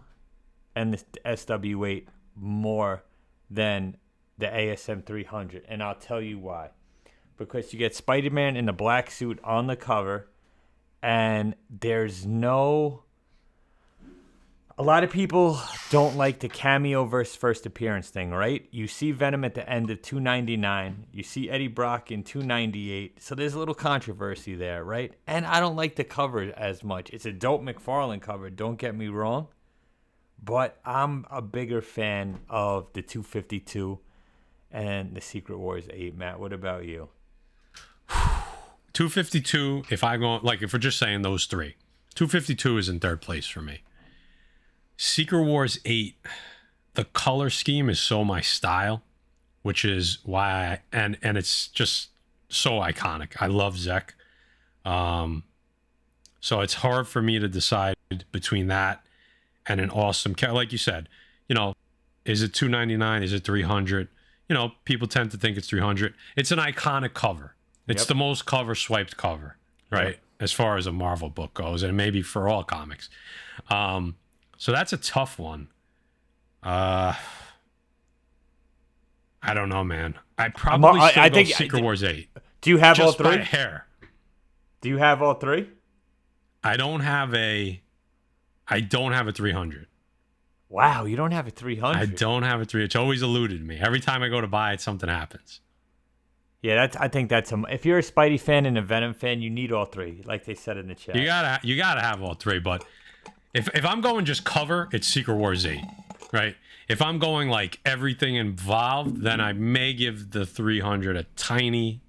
and the SW8 more than the ASM 300, and I'll tell you why. Because you get Spider-Man in the black suit on the cover, and there's no... A lot of people don't like the cameo versus first appearance thing, right? You see Venom at the end of 299. You see Eddie Brock in 298. So there's a little controversy there, right? And I don't like the cover as much. It's a dope McFarlane cover, don't get me wrong. But I'm a bigger fan of the 252 and the Secret Wars 8, Matt. What about you? 252, if we're just saying those three, 252 is in third place for me. Secret Wars 8, the color scheme is so my style, which is why and it's just so iconic. I love Zek. So it's hard for me to decide between that and an awesome, like you said, is it 299? Is it 300? People tend to think it's 300. It's an iconic cover. It's the most cover swiped cover, right? Yep. As far as a Marvel book goes, and maybe for all comics. So that's a tough one. I don't know, man. I'd probably still go Secret Wars 8. Do you have all three? Just by a hair. Do you have all three? I don't have a 300. Wow, you don't have a 300? I don't have a 300. It's always eluded me. Every time I go to buy it, something happens. Yeah, I think that's if you're a Spidey fan and a Venom fan, you need all three, like they said in the chat. You gotta have all three, but if I'm going just cover, it's Secret Wars 8, right? If I'm going like everything involved, then I may give the 300 a tiny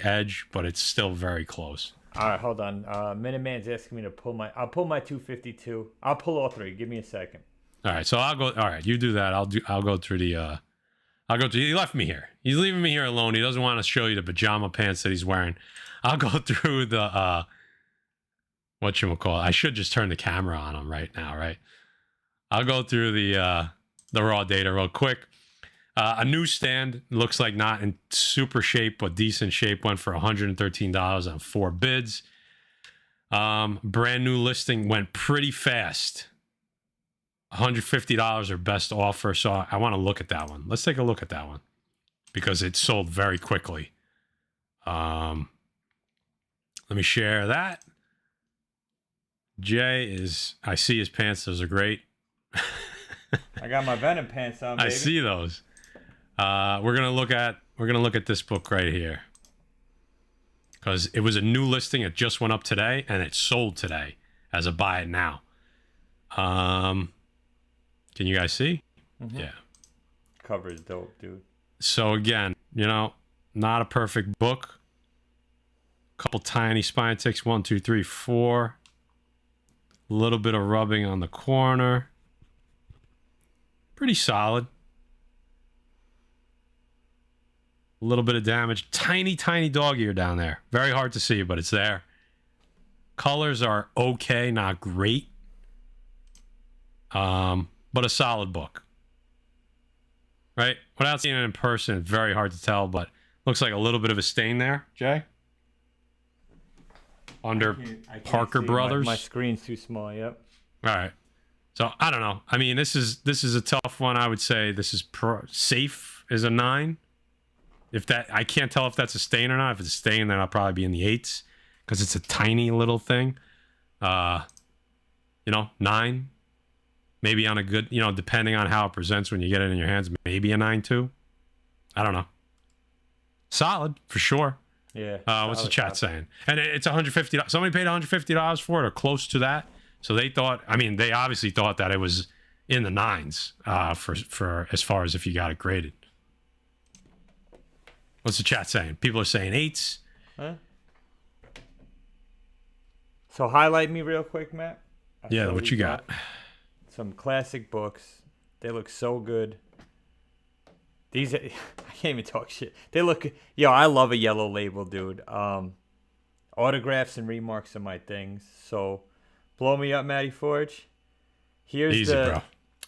edge, but it's still very close. All right, hold on. Minuteman's asking me to I'll pull my 252. I'll pull all three. Give me a second. All right, so I'll go. All right, you do that. I'll go through the. He left me here. He's leaving me here alone. He doesn't want to show you the pajama pants that he's wearing. I'll go through the whatchamacallit. I should just turn the camera on him right now, right? I'll go through the raw data real quick. A newsstand, looks like not in super shape, but decent shape, went for $113 on 4 bids. Brand new listing went pretty fast. $150 or best offer. So I want to look at that one. Let's take a look at that one because it sold very quickly. Let me share that. I see his pants. Those are great. I got my Venom pants on, baby. I see those. We're gonna look at this book right here because it was a new listing. It just went up today and it sold today as a buy it now. Can you guys see? Mm-hmm. Yeah. Cover is dope, dude. So again, not a perfect book. Couple tiny spine ticks, 1, 2, 3, 4. A little bit of rubbing on the corner. Pretty solid. A little bit of damage. Tiny dog ear down there. Very hard to see, but it's there. Colors are okay, not great. But a solid book. Right? Without seeing it in person, it's very hard to tell, but looks like a little bit of a stain there, Jay. Under I can't Parker see. Brothers. My screen's too small, yep. All right. So I don't know. I mean, this is a tough one. I would say this is safe as a 9. If that, I can't tell if that's a stain or not. If it's a stain, then I'll probably be in the 8s because it's a tiny little thing. 9, maybe on a good, depending on how it presents when you get it in your hands, maybe a 9 too. I don't know. Solid for sure. Yeah. What's the chat saying? And it's $150. Somebody paid $150 for it or close to that. So they thought, they obviously thought that it was in the 9s for as far as if you got it graded. What's the chat saying? People are saying 8s. Huh? So highlight me real quick, Matt. Yeah, what you got? Some classic books. They look so good. These, I can't even talk shit. They look, I love a yellow label, dude. Autographs and remarks are my things. So blow me up, Matty Forge. Here's Easy, the bro.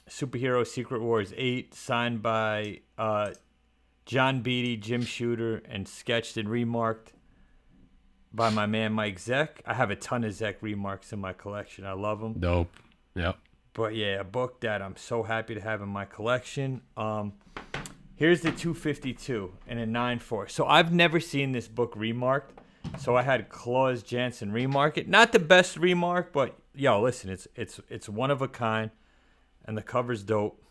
Superhero Secret Wars 8, signed by John Beatty, Jim Shooter, and sketched and remarked by my man Mike Zeck. I have a ton of Zeck remarks in my collection. I love them. Dope. Yep. But yeah, a book that I'm so happy to have in my collection. Here's the 252 and a 9.4. So I've never seen this book remarked. So I had Claus Jansen remark it. Not the best remark, but listen, it's one of a kind, and the cover's dope.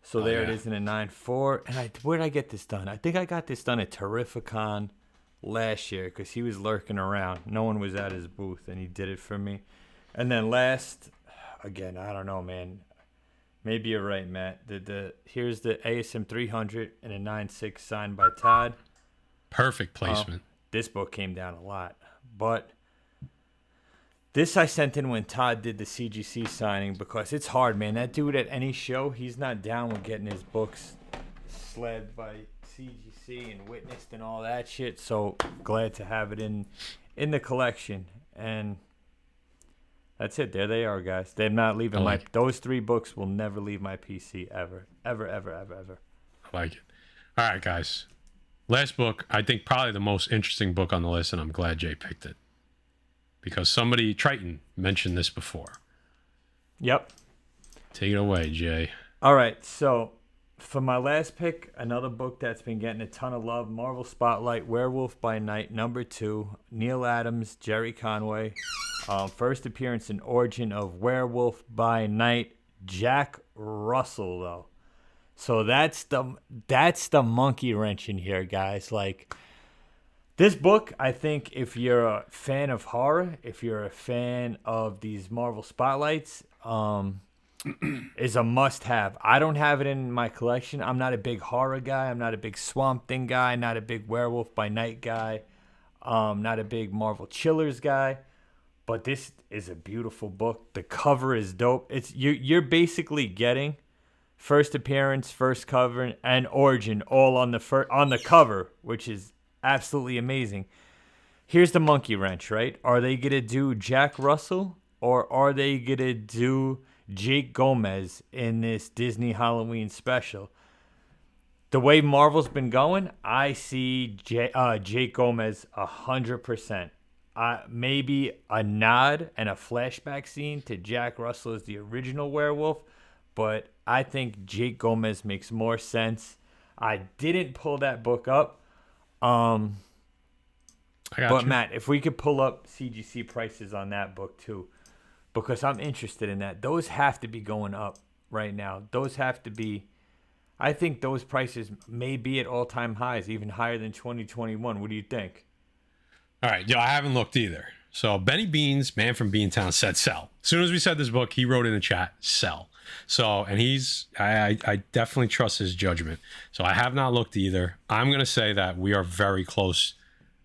So there it is in a 9.4. And where did I get this done? I think I got this done at Terrificon last year because he was lurking around. No one was at his booth, and he did it for me. And then last, again, I don't know, man. Maybe you're right, Matt. Here's the ASM 300 and a 9.6 signed by Todd. Perfect placement. This book came down a lot, but this I sent in when Todd did the CGC signing because it's hard, man. That dude at any show, he's not down with getting his books sled by CGC and witnessed and all that shit. So glad to have it in the collection. And that's it. There they are, guys. They're not leaving those 3 books will never leave my PC ever. Ever, ever, ever, ever. I like it. All right, guys. Last book, I think probably the most interesting book on the list, and I'm glad Jay picked it. Because somebody, Triton, mentioned this before. Yep. Take it away, Jay. All right, so for my last pick, another book that's been getting a ton of love, Marvel Spotlight, Werewolf by Night, #2, Neil Adams, Jerry Conway. First appearance and origin of Werewolf by Night, Jack Russell, though. So that's the monkey wrench in here, guys. Like, this book, I think if you're a fan of horror, if you're a fan of these Marvel Spotlights, is a must-have. I don't have it in my collection. I'm not a big horror guy. I'm not a big Swamp Thing guy. Not a big Werewolf by Night guy. Not a big Marvel Chillers guy. But this is a beautiful book. The cover is dope. You're basically getting first appearance, first cover, and origin all on the cover, which is absolutely amazing. Here's the monkey wrench, right? Are they gonna do Jack Russell or are they gonna do Jake Gomez in this Disney Halloween special? The way Marvel's been going, I see Jake Gomez 100%. Maybe a nod and a flashback scene to Jack Russell as the original werewolf, but I think Jake Gomez makes more sense. I didn't pull that book up. But Matt, if we could pull up CGC prices on that book too, because I'm interested in that. Those have to be going up right now. Those have to be. I think those prices may be at all-time highs, even higher than 2021. What do you think? All right, I haven't looked either. So Benny Beans, man from Beantown, said sell. As soon as we said this book, he wrote in the chat, sell. So, and I definitely trust his judgment. So I have not looked either. I'm going to say that we are very close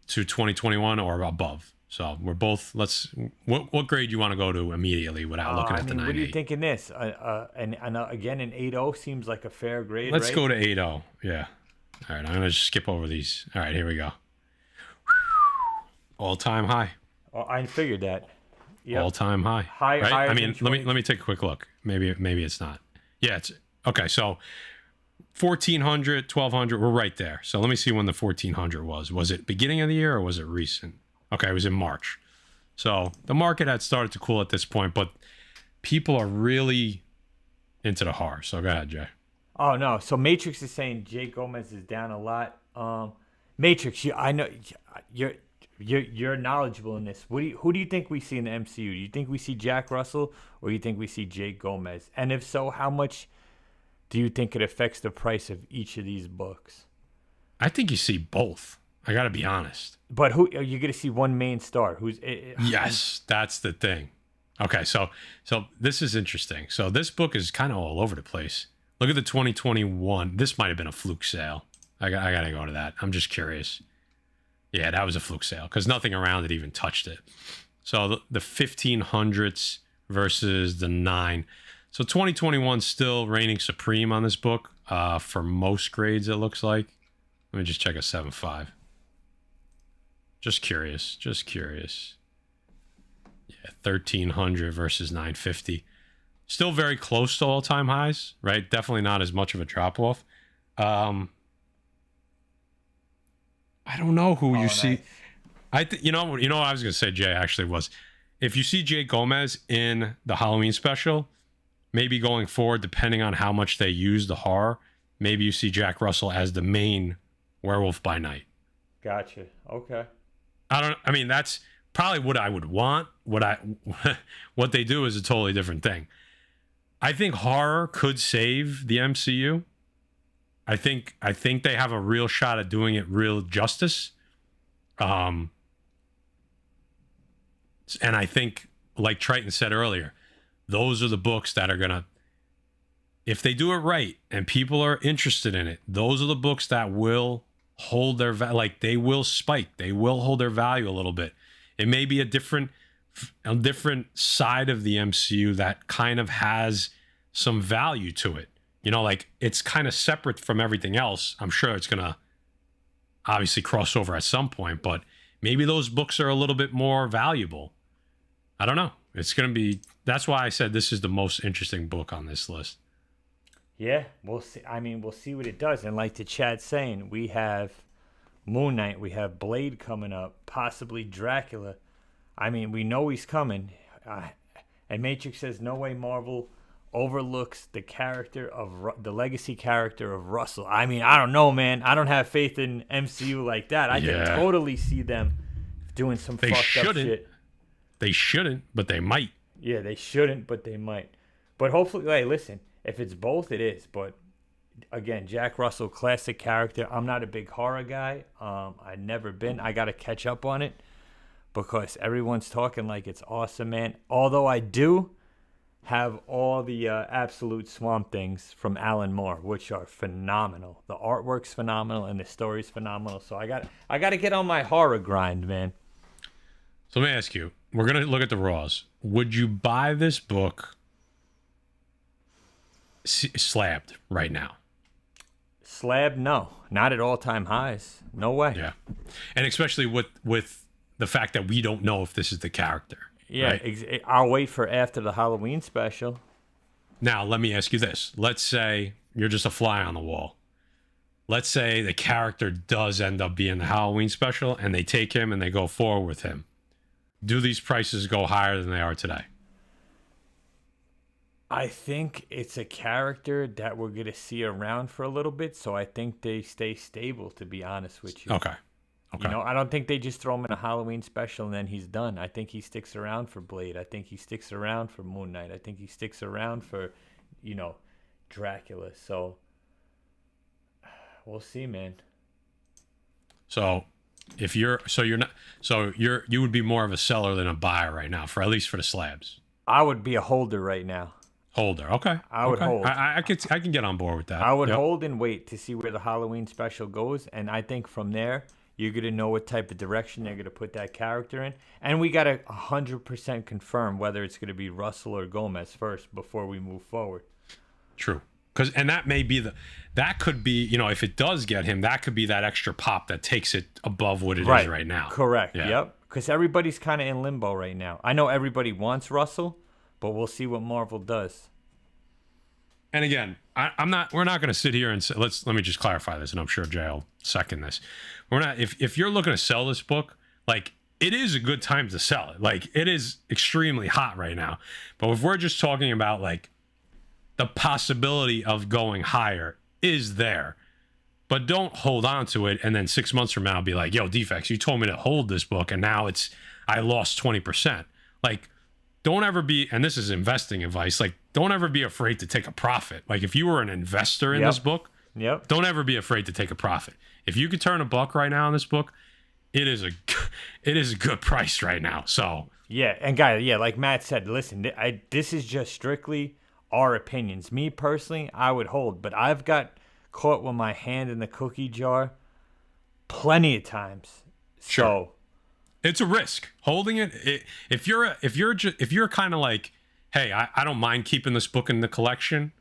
to 2021 or above. So we're both, what grade you want to go to immediately without looking at the 9.8? What do you think in this? And again, an 8.0 seems like a fair grade, Let's right? go to 8.0. Yeah. All right, I'm going to just skip over these. All right, here we go. All-time high. Oh, I figured that. Yep. All-time high. Higher I mean, than let me take a quick look. Maybe it's not. Yeah, it's okay. So 1,400, 1,200, we're right there. So let me see when the 1,400 was. Was it beginning of the year or was it recent? Okay, it was in March. So the market had started to cool at this point, but people are really into the horror. So go ahead, Jay. Oh no! So Matrix is saying Jay Gomez is down a lot. Matrix, I know you're knowledgeable in this. Who do you think we see in the MCU? Do you think we see Jack Russell or do you think we see Jay Gomez? And if so, how much do you think it affects the price of each of these books? I think you see both. I got to be honest. But who are you going to see one main star? Yes, that's the thing. Okay, so this is interesting. So this book is kind of all over the place. Look at the 2021. This might have been a fluke sale. I got to go to that. I'm just curious. Yeah, that was a fluke sale because nothing around it even touched it. So the 1500s versus the 9. So 2021 still reigning supreme on this book for most grades, it looks like. Let me just check a 7.5. Just curious. Yeah, 1300 versus 950. Still very close to all-time highs, right? Definitely not as much of a drop-off. I don't know who you see. You know what I was going to say, Jay, actually was, if you see Jay Gomez in the Halloween special, maybe going forward, depending on how much they use the horror, maybe you see Jack Russell as the main Werewolf by Night. Gotcha. Okay. I mean, that's probably what I would want. What they do is a totally different thing. I think horror could save the MCU. I think they have a real shot at doing it real justice. And I think, like Triton said earlier, those are the books that are gonna, if they do it right and people are interested in it, those are the books that will hold their like they will spike. They will hold their value a little bit. It may be a different side of the MCU that kind of has some value to it. You know, like it's kind of separate from everything else. I'm sure it's gonna obviously cross over at some point, but maybe those books are a little bit more valuable. I don't know. It's gonna be. That's why I said this is the most interesting book on this list. Yeah, we'll see. I mean, we'll see what it does. And like the chat's saying, we have Moon Knight, we have Blade coming up, possibly Dracula. I mean, we know he's coming. And Matrix says, no way Marvel overlooks the character of the legacy character of Russell. I mean, I don't know, man. I don't have faith in MCU like that. I can totally see them doing some fucked up shit. They shouldn't, but they might. Yeah, they shouldn't, but they might. But hopefully, hey, listen, if it's both, it is. But again, Jack Russell, classic character. I'm not a big horror guy. I've never been. I got to catch up on it because everyone's talking like it's awesome, man. Although I do have all the absolute Swamp Things from Alan Moore, which are phenomenal. The artwork's phenomenal and the story's phenomenal. So I got to get on my horror grind, man. So let me ask you, we're going to look at the raws. Would you buy this book slabbed right now? Slab? No. Not at all-time highs. No way. Yeah. And especially with the fact that we don't know if this is the character. Yeah, right? I'll wait for after the Halloween special. Now, let me ask you this. Let's say you're just a fly on the wall. Let's say the character does end up being the Halloween special and they take him and they go forward with him. Do these prices go higher than they are today? I think it's a character that we're going to see around for a little bit, so I think they stay stable, to be honest with you. Okay. You know, I don't think they just throw him in a Halloween special and then he's done. I think he sticks around for Blade. I think he sticks around for Moon Knight. I think he sticks around for, Dracula. So we'll see, man. So you would be more of a seller than a buyer right now, for at least for the slabs. I would be a holder right now. Holder, okay. I would hold. I can get on board with that. I would hold and wait to see where the Halloween special goes, and I think from there you're gonna know what type of direction they're gonna put that character in, and we gotta 100% confirm whether it's gonna be Russell or Gomez first before we move forward. True, and that may be that could be, if it does get him, that could be that extra pop that takes it above what it is right now. Correct. Yeah. Yep. Because everybody's kind of in limbo right now. I know everybody wants Russell, but we'll see what Marvel does. And again, we're not going to sit here and say, let me just clarify this, and I'm sure Jay will second this. We're not, if you're looking to sell this book, like, it is a good time to sell it. Like, it is extremely hot right now. But if we're just talking about like the possibility of going higher is there, but don't hold on to it and then 6 months from now be like, yo, Defects, you told me to hold this book and now I lost 20%. Like, don't ever be, and this is investing advice, like, don't ever be afraid to take a profit. Like, if you were an investor in this book, don't ever be afraid to take a profit. If you could turn $1 right now on this book, it is a good price right now. So yeah, and guys, yeah, like Matt said, listen, this is just strictly our opinions. Me personally, I would hold, but I've got caught with my hand in the cookie jar plenty of times. Sure. So it's a risk holding it. If you're kind of like, hey, I don't mind keeping this book in the collection,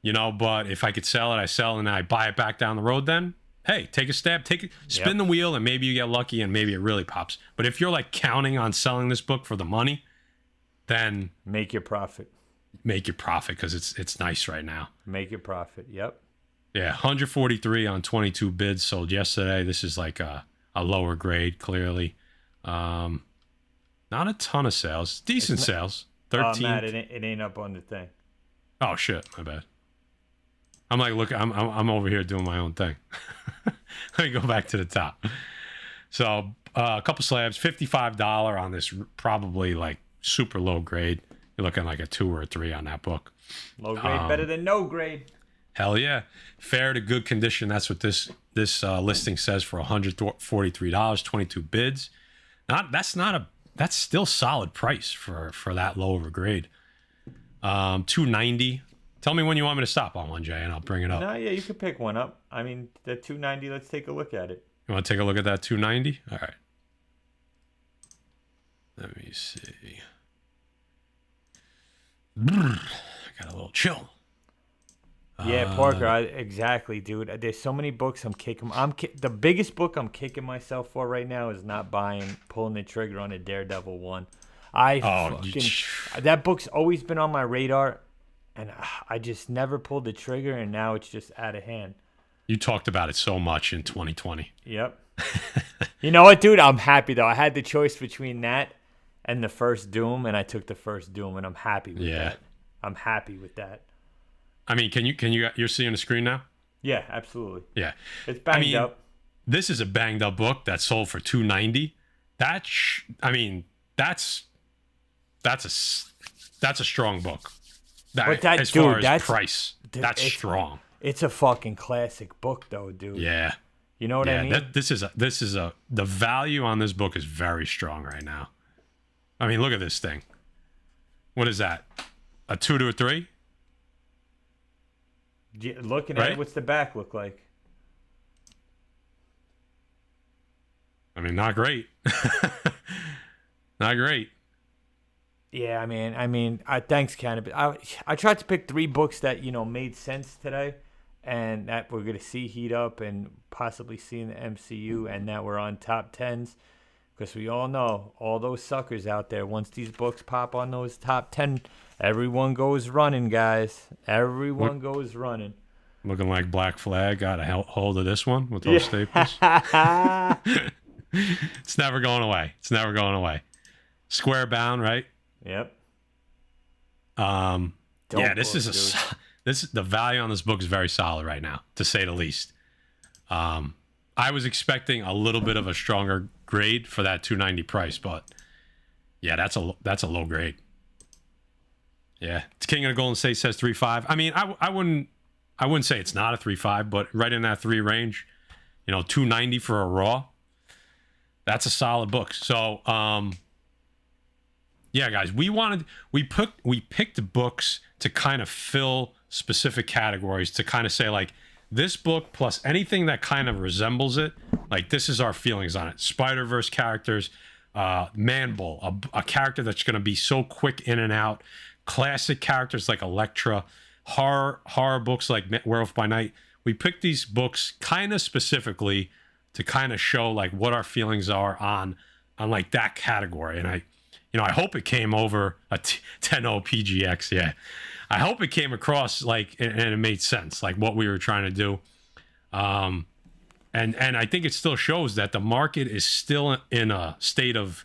you know, but if I could sell it, I sell, and I buy it back down the road, then hey, take a stab, spin the wheel, and maybe you get lucky and maybe it really pops. But if you're like counting on selling this book for the money, then make your profit. Make your profit, because it's nice right now. Make your profit. Yep. Yeah, 143 on 22 bids sold yesterday. This is like a lower grade, clearly. Not a ton of sales. Decent sales. 13. Matt, it ain't up on the thing. Oh shit, my bad. I'm like, look, I'm over here doing my own thing. Let me go back to the top. So a couple slabs, $55 on this, probably like super low grade. You're looking like a 2 or a 3 on that book. Low grade better than no grade. Hell yeah. Fair to good condition. That's what this listing says for $143, 22 bids. That's still solid price for that low of a grade. $290. Tell me when you want me to stop on one, Jay, and I'll bring it up. No, yeah, you could pick one up. I mean, the $290, let's take a look at it. You want to take a look at that $290? All right. Let me see. I got a little chill. Yeah, Parker, exactly, dude. There's so many books I'm kicking. The biggest book I'm kicking myself for right now is not pulling the trigger on a Daredevil one. That book's always been on my radar, and I just never pulled the trigger, and now it's just out of hand. You talked about it so much in 2020. Yep. You know what, dude? I'm happy though. I had the choice between that and the first Doom, and I took the first Doom, and I'm happy with that. I'm happy with that. I mean, you're seeing the screen now? Yeah, absolutely. Yeah. It's banged up. This is a banged up book that sold for $290. That's a strong book. As far as price, that's strong. It's a fucking classic book though, dude. Yeah. You know what I mean? The value on this book is very strong right now. I mean, look at this thing. What is that? A 2 to a 3? Yeah, looking at it, what's the back look like? I mean, not great. Not great. Yeah, I mean, thanks, Cannabis. I tried to pick 3 books that, made sense today, and that we're going to see heat up and possibly see in the MCU, and that we're on top 10s, because we all know all those suckers out there, once these books pop on those top 10, everyone goes running, guys. Everyone goes running. Looking like Black Flag got a hold of this one with those staples. It's never going away. It's never going away. Square bound, right? Yep. The value on this book is very solid right now, to say the least. I was expecting a little bit of a stronger grade for that $290 price, but yeah, that's a low grade. Yeah, King of the Golden State says 3.5. I mean, I wouldn't say it's not a 3.5, but right in that 3 range, $290 for a raw. That's a solid book. So, yeah, guys, we picked books to kind of fill specific categories, to kind of say like this book plus anything that kind of resembles it. Like, this is our feelings on it. Spider-Verse characters, Man-Bull, a character that's going to be so quick in and out. Classic characters like Elektra, horror books like Werewolf by Night. We picked these books kind of specifically to kind of show like what our feelings are on like that category. And I hope it came over a 10.0 PGX. Yeah, I hope it came across like and it made sense, like what we were trying to do. And I think it still shows that the market is still in a state of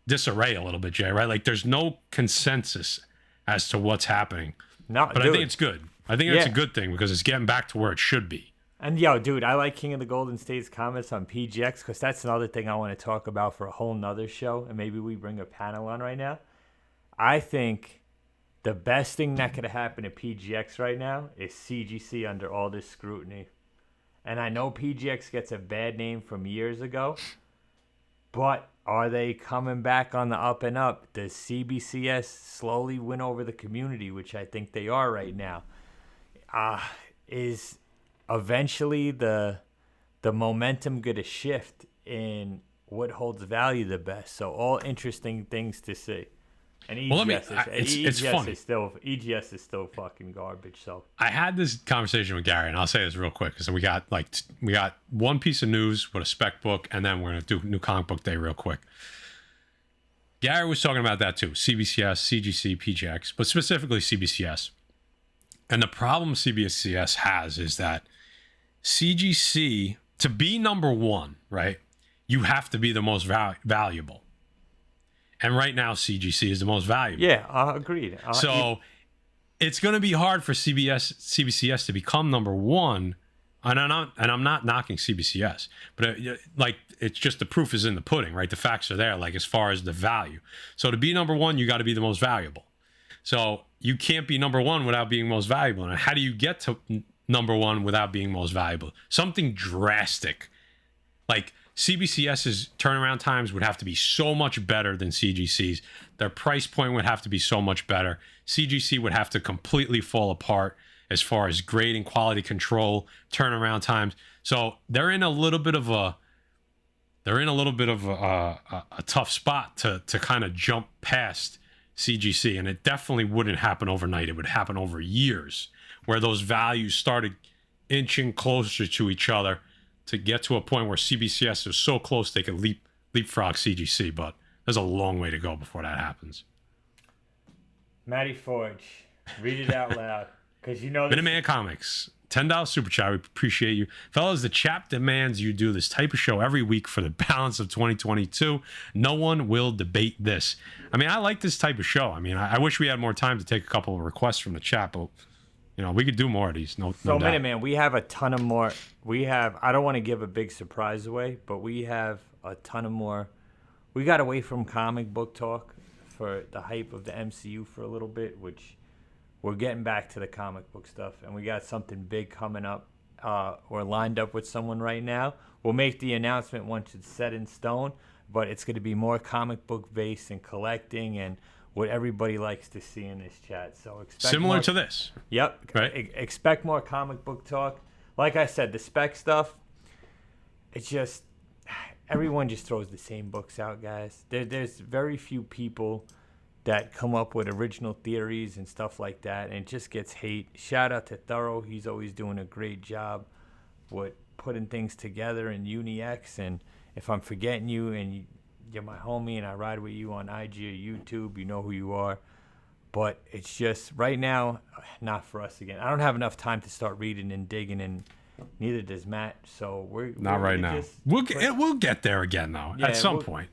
disarray a little bit, Jay, right? Like there's no consensus as to what's happening. No, but dude. I think it's good. I think that's a good thing because it's getting back to where it should be. And yo, dude, I like King of the Golden State's comments on PGX because that's another thing I want to talk about for a whole nother show, and maybe we bring a panel on right now. I think the best thing that could happen to PGX right now is CGC under all this scrutiny. And I know PGX gets a bad name from years ago, but are they coming back on the up and up? Does CBCS slowly win over the community, which I think they are right now? Is eventually the momentum going to shift in what holds value the best? So all interesting things to see. And EGS is still fucking garbage. So I had this conversation with Gary, and I'll say this real quick because we got one piece of news with a spec book, and then we're gonna do new comic book day real quick. Gary was talking about that too: CBCS, CGC, PGX, but specifically CBCS. And the problem CBCS has is that CGC, to be number one, right? You have to be the most valuable. And right now, CGC is the most valuable. Yeah, agreed. So it's going to be hard for CBCS to become number one. And I'm not knocking CBCS, but it's just the proof is in the pudding, right? The facts are there, like as far as the value. So to be number one, you got to be the most valuable. So you can't be number one without being most valuable. And how do you get to number one without being most valuable? Something drastic, like CBCS's turnaround times would have to be so much better than CGC's. Their price point would have to be so much better. CGC would have to completely fall apart as far as grade and quality control, turnaround times. So they're in a little bit of a tough spot to kind of jump past CGC, and it definitely wouldn't happen overnight. It would happen over years, where those values started inching closer to each other, to get to a point where CBCS is so close they could leapfrog CGC, but there's a long way to go before that happens. Matty Forge, read it out loud, because you know this. Minuteman Comics, $10 super chat. We appreciate you, fellas. The chat demands you do this type of show every week for the balance of 2022. No one will debate this. I mean, I like this type of show. I mean, I wish we had more time to take a couple of requests from the chat, but we could do more of these. No doubt. Minuteman, we have a ton of more. I don't want to give a big surprise away, but we have a ton of more. We got away from comic book talk for the hype of the MCU for a little bit, which we're getting back to the comic book stuff, and we got something big coming up. We're lined up with someone right now. We'll make the announcement once it's set in stone, but it's going to be more comic book based and collecting and what everybody likes to see in this chat. So expect similar to this. Yep. Right. Expect more comic book talk. Like I said, the spec stuff, it's just, everyone just throws the same books out, guys. There's very few people that come up with original theories and stuff like that, and it just gets hate. Shout out to Thorough. He's always doing a great job with putting things together in UniX. And if I'm forgetting you and you're my homie and I ride with you on IG or YouTube, you know who you are. But it's just right now, not for us again. I don't have enough time to start reading and digging, and neither does Matt. So we're right now. We'll get there again though. Yeah, at some point,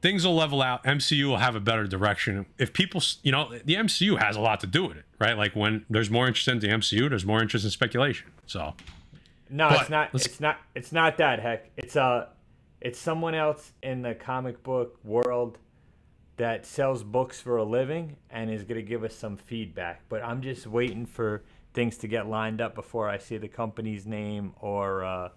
things will level out. MCU will have a better direction. If people, the MCU has a lot to do with it, right? Like when there's more interest in the MCU, there's more interest in speculation. So no, it's not. It's not that. Heck, it's someone else in the comic book world that sells books for a living and is going to give us some feedback. But I'm just waiting for things to get lined up before I see the company's name or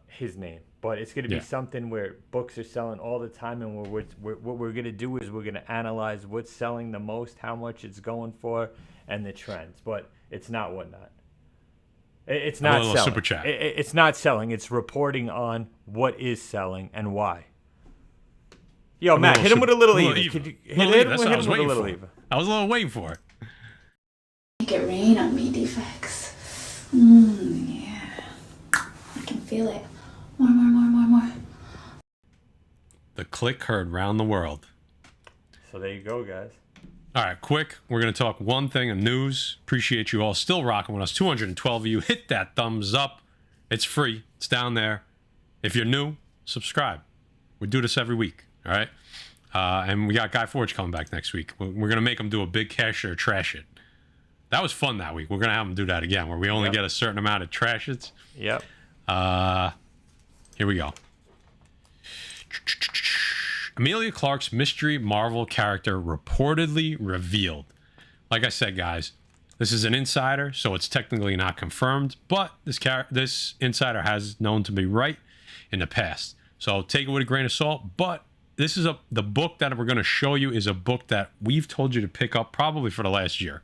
his name. But it's going to be something where books are selling all the time, and what we're going to do is we're going to analyze what's selling the most, how much it's going for, and the trends. But it's not whatnot. It's not selling. Super chat. It's not selling. It's reporting on what is selling and why. Yo, Matt, hit him with a little Eva. Could you hit him with a little Eva? I was a little waiting for it. Make it rain on me, Defects. Yeah. I can feel it. More. The click heard round the world. So there you go, guys. All right, quick. We're going to talk one thing of news. Appreciate you all still rocking with us. 212 of you. Hit that thumbs up. It's free. It's down there. If you're new, subscribe. We do this every week, all right? And we got Guy Forge coming back next week. We're going to make him do a big cash it or trash it. That was fun that week. We're going to have him do that again, where we only get a certain amount of trash its. Yep. Here we go. Emilia Clarke's mystery Marvel character reportedly revealed. Like I said, guys, this is an insider, so it's technically not confirmed, but this insider has known to be right in the past. So take it with a grain of salt, but this is the book that we're going to show you is a book that we've told you to pick up probably for the last year.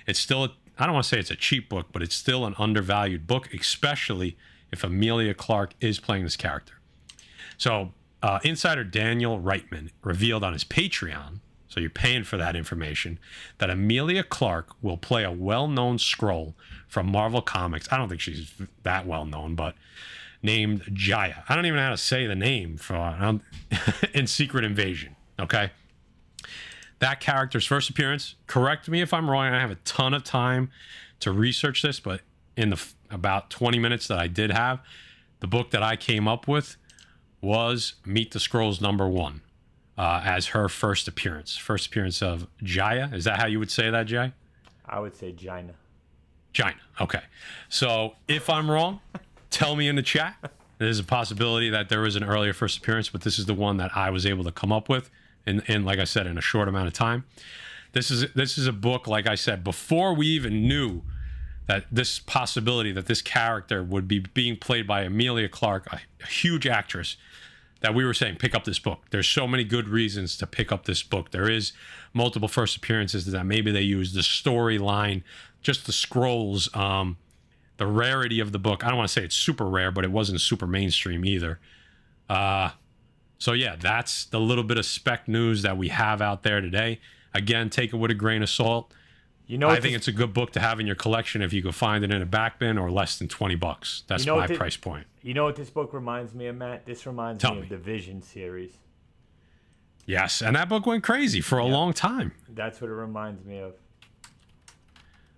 It's still, I don't want to say it's a cheap book, but it's still an undervalued book, especially if Emilia Clarke is playing this character. So insider Daniel Reitman revealed on his Patreon, so you're paying for that information, that Emilia Clarke will play a well-known Skrull from Marvel Comics. I don't think she's that well-known, but named Jaya. I don't even know how to say the name for in Secret Invasion, okay? That character's first appearance, correct me if I'm wrong, I have a ton of time to research this, but in the about 20 minutes that I did have, the book that I came up with was Meet the Skrulls #1 as her first appearance. First appearance of Jaya. Is that how you would say that, Jay? I would say Gina. Gina. Okay. So if I'm wrong, tell me in the chat. There's a possibility that there was an earlier first appearance, but this is the one that I was able to come up with in like I said, in a short amount of time. This is a book, like I said, before we even knew that this possibility that this character would be being played by Emilia Clarke, a huge actress, that we were saying, pick up this book. There's so many good reasons to pick up this book. There is multiple first appearances that maybe they use the storyline, just the scrolls, the rarity of the book. I don't want to say it's super rare, but it wasn't super mainstream either. So yeah, that's the little bit of spec news that we have out there today. Again, take it with a grain of salt. You know, I think it's a good book to have in your collection if you can find it in a back bin or less than $20. That's my price point. You know what this book reminds me of, Matt? This reminds me of the Vision series. Yes, and that book went crazy for a long time. That's what it reminds me of.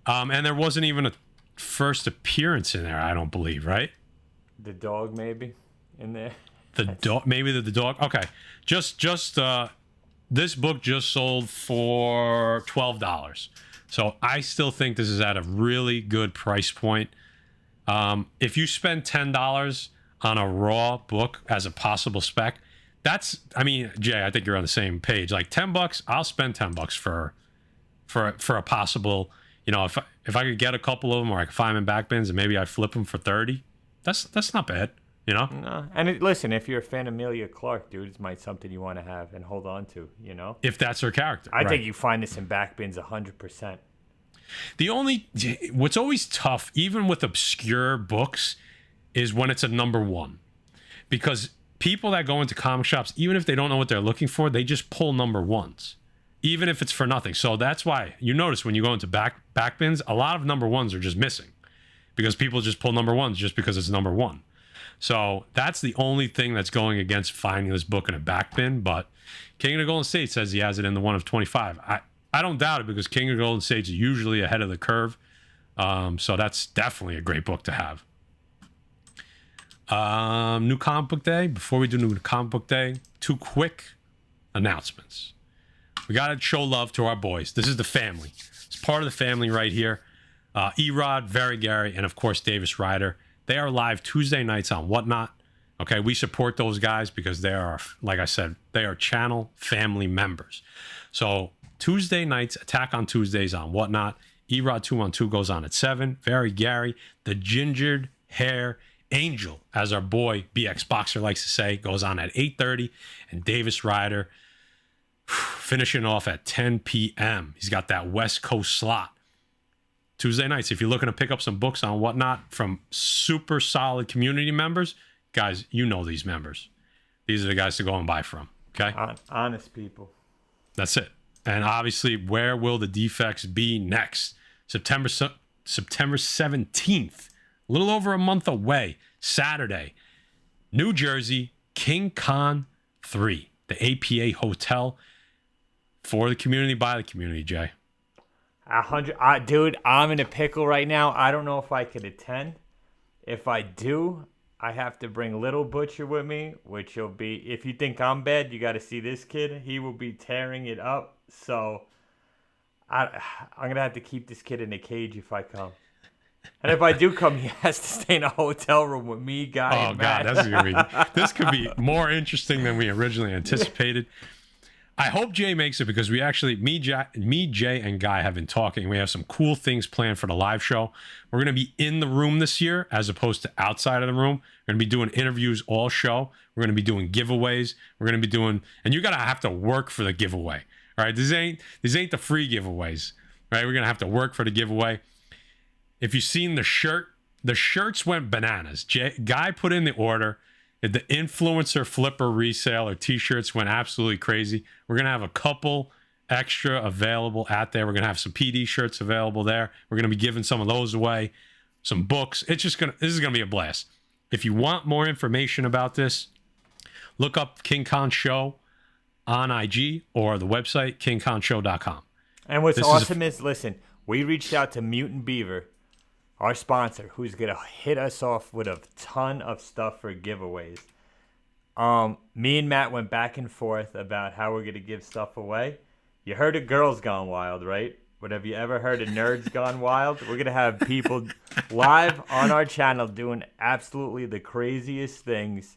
And there wasn't even a first appearance in there, I don't believe, right? The dog, maybe, in there. The dog, maybe the dog. Okay, just this book just sold for $12. So I still think this is at a really good price point. If you spend $10 on a raw book as a possible spec, that's, I mean, Jay, I think you're on the same page. Like $10, I'll spend $10 for a possible, you know, if I could get a couple of them or I could find them in back bins and maybe I flip them for 30, that's not bad, you know? No. And listen, if you're a fan of Emilia Clarke, dude, it might be something you want to have and hold on to, you know? If that's her character. I think you find this in back bins 100%. What's always tough, even with obscure books, is when it's a #1. Because people that go into comic shops, even if they don't know what they're looking for, they just pull #1s, even if it's for nothing. So that's why you notice when you go into back bins, a lot of #1s are just missing because people just pull #1s just because it's #1. So that's the only thing that's going against finding this book in a back bin. But King of the Golden State says he has it in the 1 of 25. I don't doubt it because King of the Golden State is usually ahead of the curve. So that's definitely a great book to have. New Comic Book Day. Before we do New Comic Book Day, 2 quick announcements. We got to show love to our boys. This is the family. It's part of the family right here. Erod, Very Gary, and of course Davis Ryder. They are live Tuesday nights on Whatnot. Okay, we support those guys because they are, like I said, they are channel family members. So Tuesday nights, Attack on Tuesdays on Whatnot. Erod 212 goes on at 7. Very Gary, the gingered hair angel, as our boy BX Boxer likes to say, goes on at 8:30. And Davis Ryder finishing off at 10 p.m. He's got that West Coast slot. Tuesday nights, if you're looking to pick up some books on Whatnot from super solid community members, guys, you know these members. These are the guys to go and buy from, okay? Honest people. That's it. And obviously, where will the Defects be next? September 17th, a little over a month away, Saturday, New Jersey, King Con 3, the APA Hotel, for the community, by the community, Jay. 100, dude, I'm in a pickle right now. I don't know if I could attend, If I do, I have to bring Little Butcher with me, which will be, if you think I'm bad, you got to see this kid. He will be tearing it up. So I'm going to have to keep this kid in a cage if I come. And if I do come, he has to stay in a hotel room with me, Guy. Oh and God, Matt. this could be more interesting than we originally anticipated. I hope Jay makes it because we actually, me, Jay, and Guy have been talking. We have some cool things planned for the live show. We're going to be in the room this year as opposed to outside of the room. We're going to be doing interviews all show. We're going to be doing giveaways. We're going to be doing, and you got to have to work for the giveaway. All right, these ain't the free giveaways. Right, we're going to have to work for the giveaway. If you've seen the shirts went bananas. Guy put in the order. The influencer flipper resale or t-shirts went absolutely crazy. We're going to have a couple extra available out there. We're going to have some PD shirts available there. We're going to be giving some of those away, some books. This is going to be a blast. If you want more information about this, look up King Khan Show on IG or the website kingkhonshow.com. And what's awesome is, listen, we reached out to Mutant Beaver, our sponsor, who's going to hit us off with a ton of stuff for giveaways. Me and Matt went back and forth about how we're going to give stuff away. You heard of Girls Gone Wild, right? But have you ever heard of Nerds Gone Wild? We're going to have people live on our channel doing absolutely the craziest things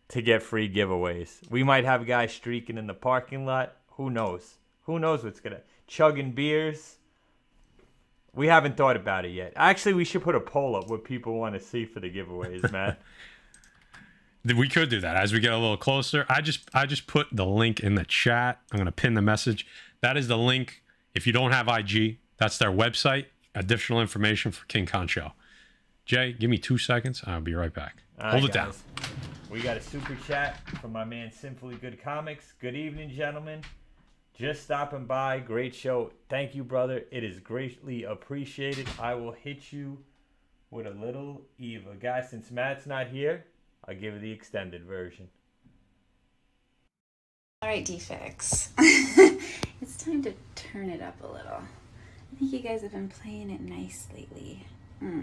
to get free giveaways. We might have guys streaking in the parking lot. Who knows? Who knows what's going to... Chugging beers. We haven't thought about it yet. Actually, we should put a poll up what people want to see for the giveaways, Matt. We could do that as we get a little closer. I just put the link in the chat. I'm going to pin the message. That is the link. If you don't have IG, that's their website. Additional information for King Khan Show. Jay, give me 2 seconds. I'll be right back. Hold it down. We got a super chat from my man Simply Good Comics. Good evening, gentlemen. Just stopping by. Great show. Thank you, brother. It is greatly appreciated. I will hit you with a little Eva. Guys, since Matt's not here, I'll give you the extended version. All right, Defects. It's time to turn it up a little. I think you guys have been playing it nice lately. We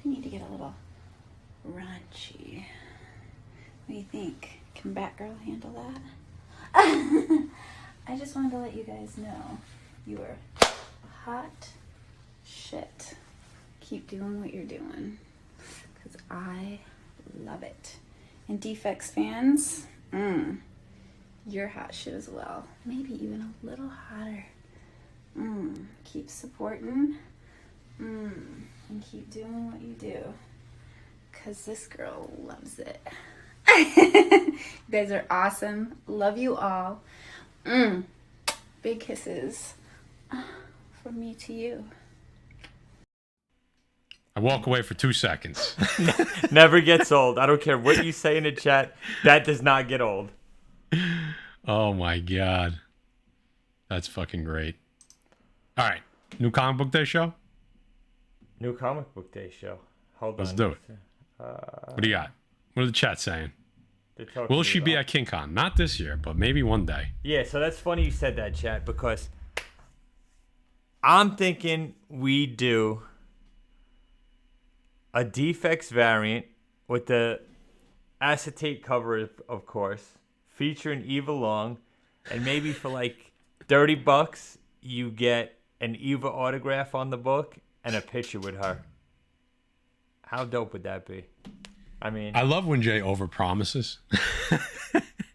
need to get a little raunchy. What do you think? Can Batgirl handle that? I just wanted to let you guys know you are hot shit. Keep doing what you're doing, because I love it. And Defects fans, you're hot shit as well. Maybe even a little hotter. Keep supporting, and keep doing what you do, because this girl loves it. You guys are awesome. Love you all. Big kisses from me to you. I walk away for 2 seconds. Never gets old. I don't care what you say in the chat. That does not get old. Oh my God. That's fucking great. All right. New comic book day show? New comic book day show. Hold Let's on. do it. What do you got? What are the chat saying? They're Will she be at King Khan? Not this year, but maybe one day. Yeah, so that's funny you said that, chat, because I'm thinking we do a Defects variant with the acetate cover, of course, featuring Eva Long, and maybe for like $30, you get an Eva autograph on the book and a picture with her. How dope would that be? I mean, I love when Jay overpromises.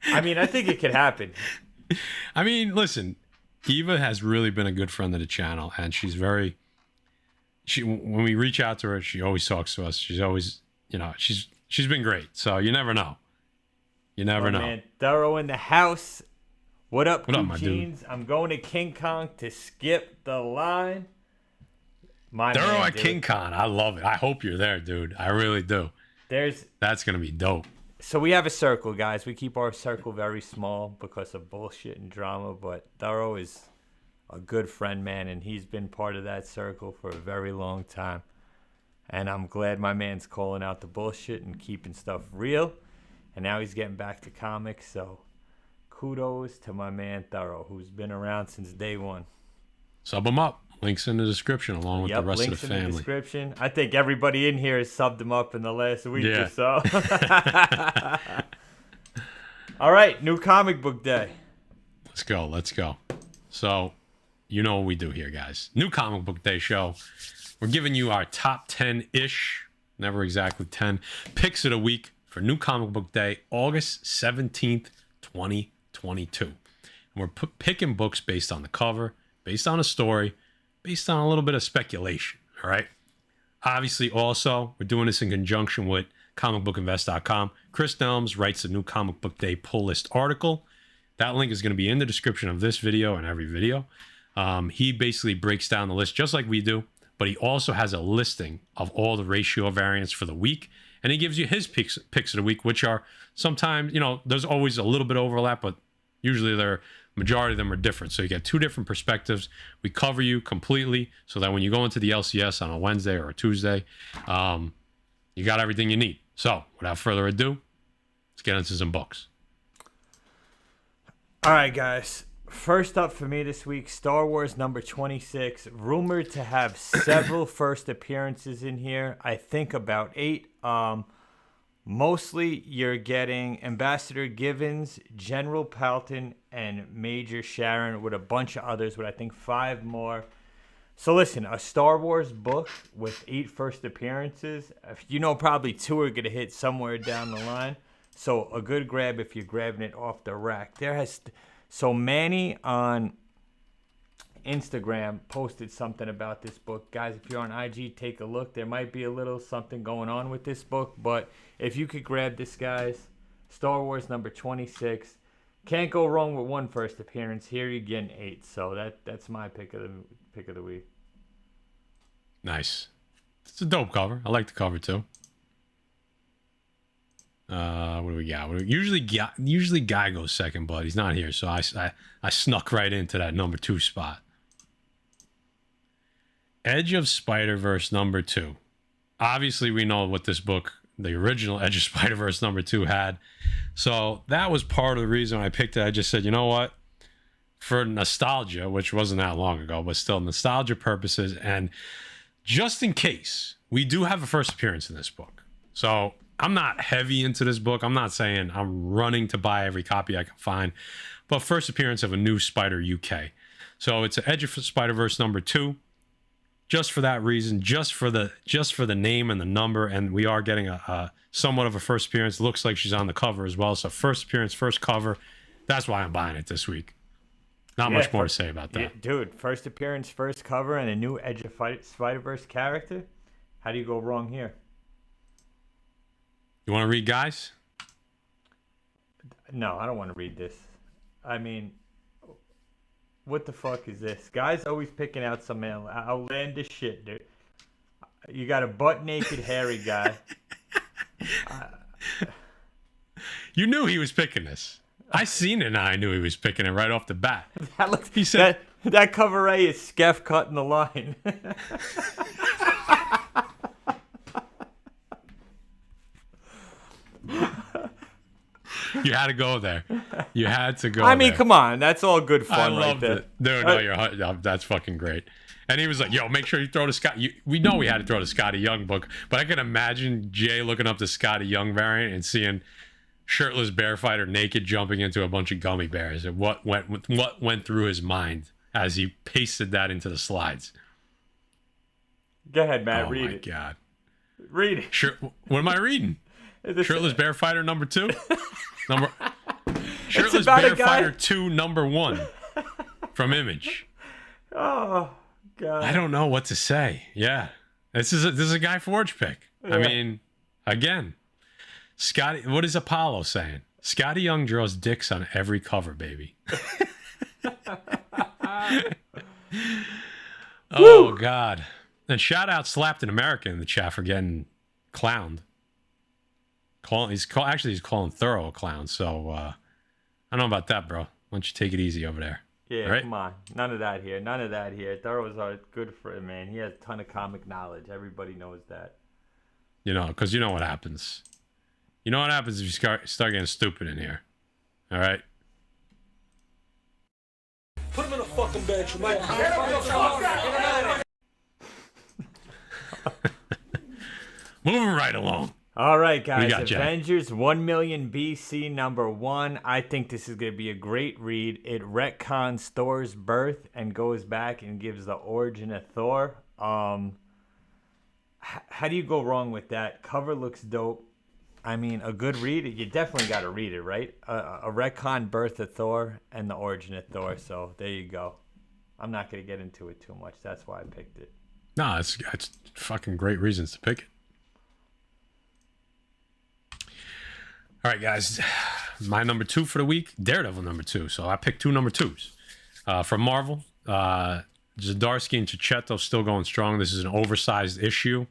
I mean, I think it could happen. I mean, listen, Eva has really been a good friend of the channel, and she's very. When we reach out to her, she always talks to us. She's always, she's been great. So you never know. You never know. Man, Thorough in the house. What up, my jeans? I'm going to King Kong to skip the line. Thorough at King Kong. I love it. I hope you're there, dude. I really do. That's going to be dope. So we have a circle, guys. We keep our circle very small because of bullshit and drama, but Thorough is a good friend, man, and he's been part of that circle for a very long time. And I'm glad my man's calling out the bullshit and keeping stuff real. And now he's getting back to comics, so kudos to my man Thorough, who's been around since day one. Sub him up. Links in the description along with the rest of links the in the family. description. I think everybody in here has subbed them up in the last week or so. All right, new comic book day. Let's go. Let's go. So, you know what we do here, guys. New comic book day show. We're giving you our top 10-ish, never exactly 10, picks of the week for new comic book day, August 17th, 2022. And we're picking books based on the cover, based on a story, based on a little bit of speculation, all right? Obviously, also, we're doing this in conjunction with comicbookinvest.com. Chris Nelms writes a new comic book day pull list article. That link is going to be in the description of this video and every video. He basically breaks down the list just like we do, but he also has a listing of all the ratio variants for the week, and he gives you his picks of the week, which are sometimes, you know, there's always a little bit of overlap, but usually majority of them are different. So you get two different perspectives. We cover you completely so that when you go into the LCS on a Wednesday or a Tuesday, you got everything you need. So without further ado, let's get into some books. All right, guys. First up for me this week, Star Wars number 26, rumored to have several first appearances in here. I think about 8. Mostly you're getting Ambassador Givens, General Palton, and Major Sharon, with a bunch of others, with I think 5 more. So listen, a Star Wars book with 8 first appearances, you know probably 2 are going to hit somewhere down the line. So a good grab if you're grabbing it off the rack. So Manny on Instagram posted something about this book. Guys, if you're on IG, take a look. There might be a little something going on with this book, but if you could grab this, guys, Star Wars number 26. Can't go wrong with 1 first appearance. Here you're getting 8. So that's my pick of the week. Nice. It's a dope cover. I like the cover too. What do we got? Usually Guy goes second, but he's not here, so I snuck right into that number 2 spot. Edge of Spider-Verse number 2. Obviously, we know what this book, the original Edge of Spider-Verse number 2, had. So that was part of the reason I picked it. I just said, you know what? For nostalgia, which wasn't that long ago, but still nostalgia purposes, and just in case, we do have a first appearance in this book. So I'm not heavy into this book. I'm not saying I'm running to buy every copy I can find, but first appearance of a new Spider UK. So it's an Edge of Spider-Verse number 2. Just for that reason, just for the name and the number, and we are getting a somewhat of a first appearance. Looks like she's on the cover as well. So first appearance, first cover. That's why I'm buying it this week. Not much more to say about that. Yeah, dude, first appearance, first cover, and a new Edge of Spider-Verse character. How do you go wrong here? You want to read, guys? No, I don't want to read this. I mean, what the fuck is this? Guys always picking out some outlandish shit, dude. You got a butt-naked, hairy guy. You knew he was picking this. I seen it and I knew he was picking it right off the bat. He said that cover A is Skeff cutting the line. You had to go there. You had to go. I mean, there. Come on, that's all good fun. I loved right it. No, that's fucking great. And he was like, "Yo, make sure you throw the Scott." We know we had to throw the Scotty Young book, but I can imagine Jay looking up the Scotty Young variant and seeing shirtless bear fighter naked jumping into a bunch of gummy bears, and what went through his mind as he pasted that into the slides. Go ahead, Matt. Oh read my it. God. Read it. Sure. What am I reading? Shirtless Bear Fighter number 2? Shirtless Bear Fighter 2 number 1 from Image. Oh God. I don't know what to say. Yeah. This is a Guy Forge pick. Yeah. I mean, again, Scotty, what is Apollo saying? Scotty Young draws dicks on every cover, baby. Oh God. And shout out Slapped in America in the chat for getting clowned. He's calling Thorough a clown. So I don't know about that, bro. Why don't you take it easy over there? Yeah, right? Come on. None of that here. Thorough's are good for him, man. He has a ton of comic knowledge. Everybody knows that. You know, because you know what happens. You know what happens if you start getting stupid in here. All right? Put him in a fucking bench, man. Get him in the fucking Moving right along. All right, guys. got, Jay? Avengers 1 million BC #1. I think this is going to be a great read. It retcons Thor's birth and goes back and gives the origin of Thor. How do you go wrong with that? Cover looks dope. I mean, a good read. You definitely got to read it, right? A retcon birth of Thor and the origin of Thor. So there you go. I'm not going to get into it too much. That's why I picked it. No, it's fucking great reasons to pick it. All right, guys. My number 2 for the week, Daredevil number 2. So I picked 2 number 2s. From Marvel, Zdarsky and Checchetto still going strong. This is an oversized issue.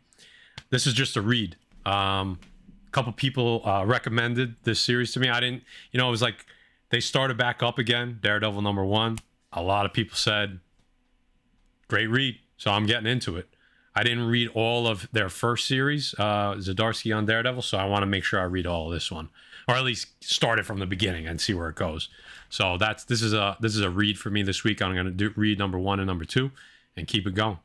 This is just a read. A couple people recommended this series to me. I didn't, it was like they started back up again, Daredevil number 1. A lot of people said, great read. So I'm getting into it. I didn't read all of their first series, Zdarsky on Daredevil, so I want to make sure I read all of this one, or at least start it from the beginning and see where it goes. So this is a read for me this week. I'm going to read number 1 and number 2 and keep it going.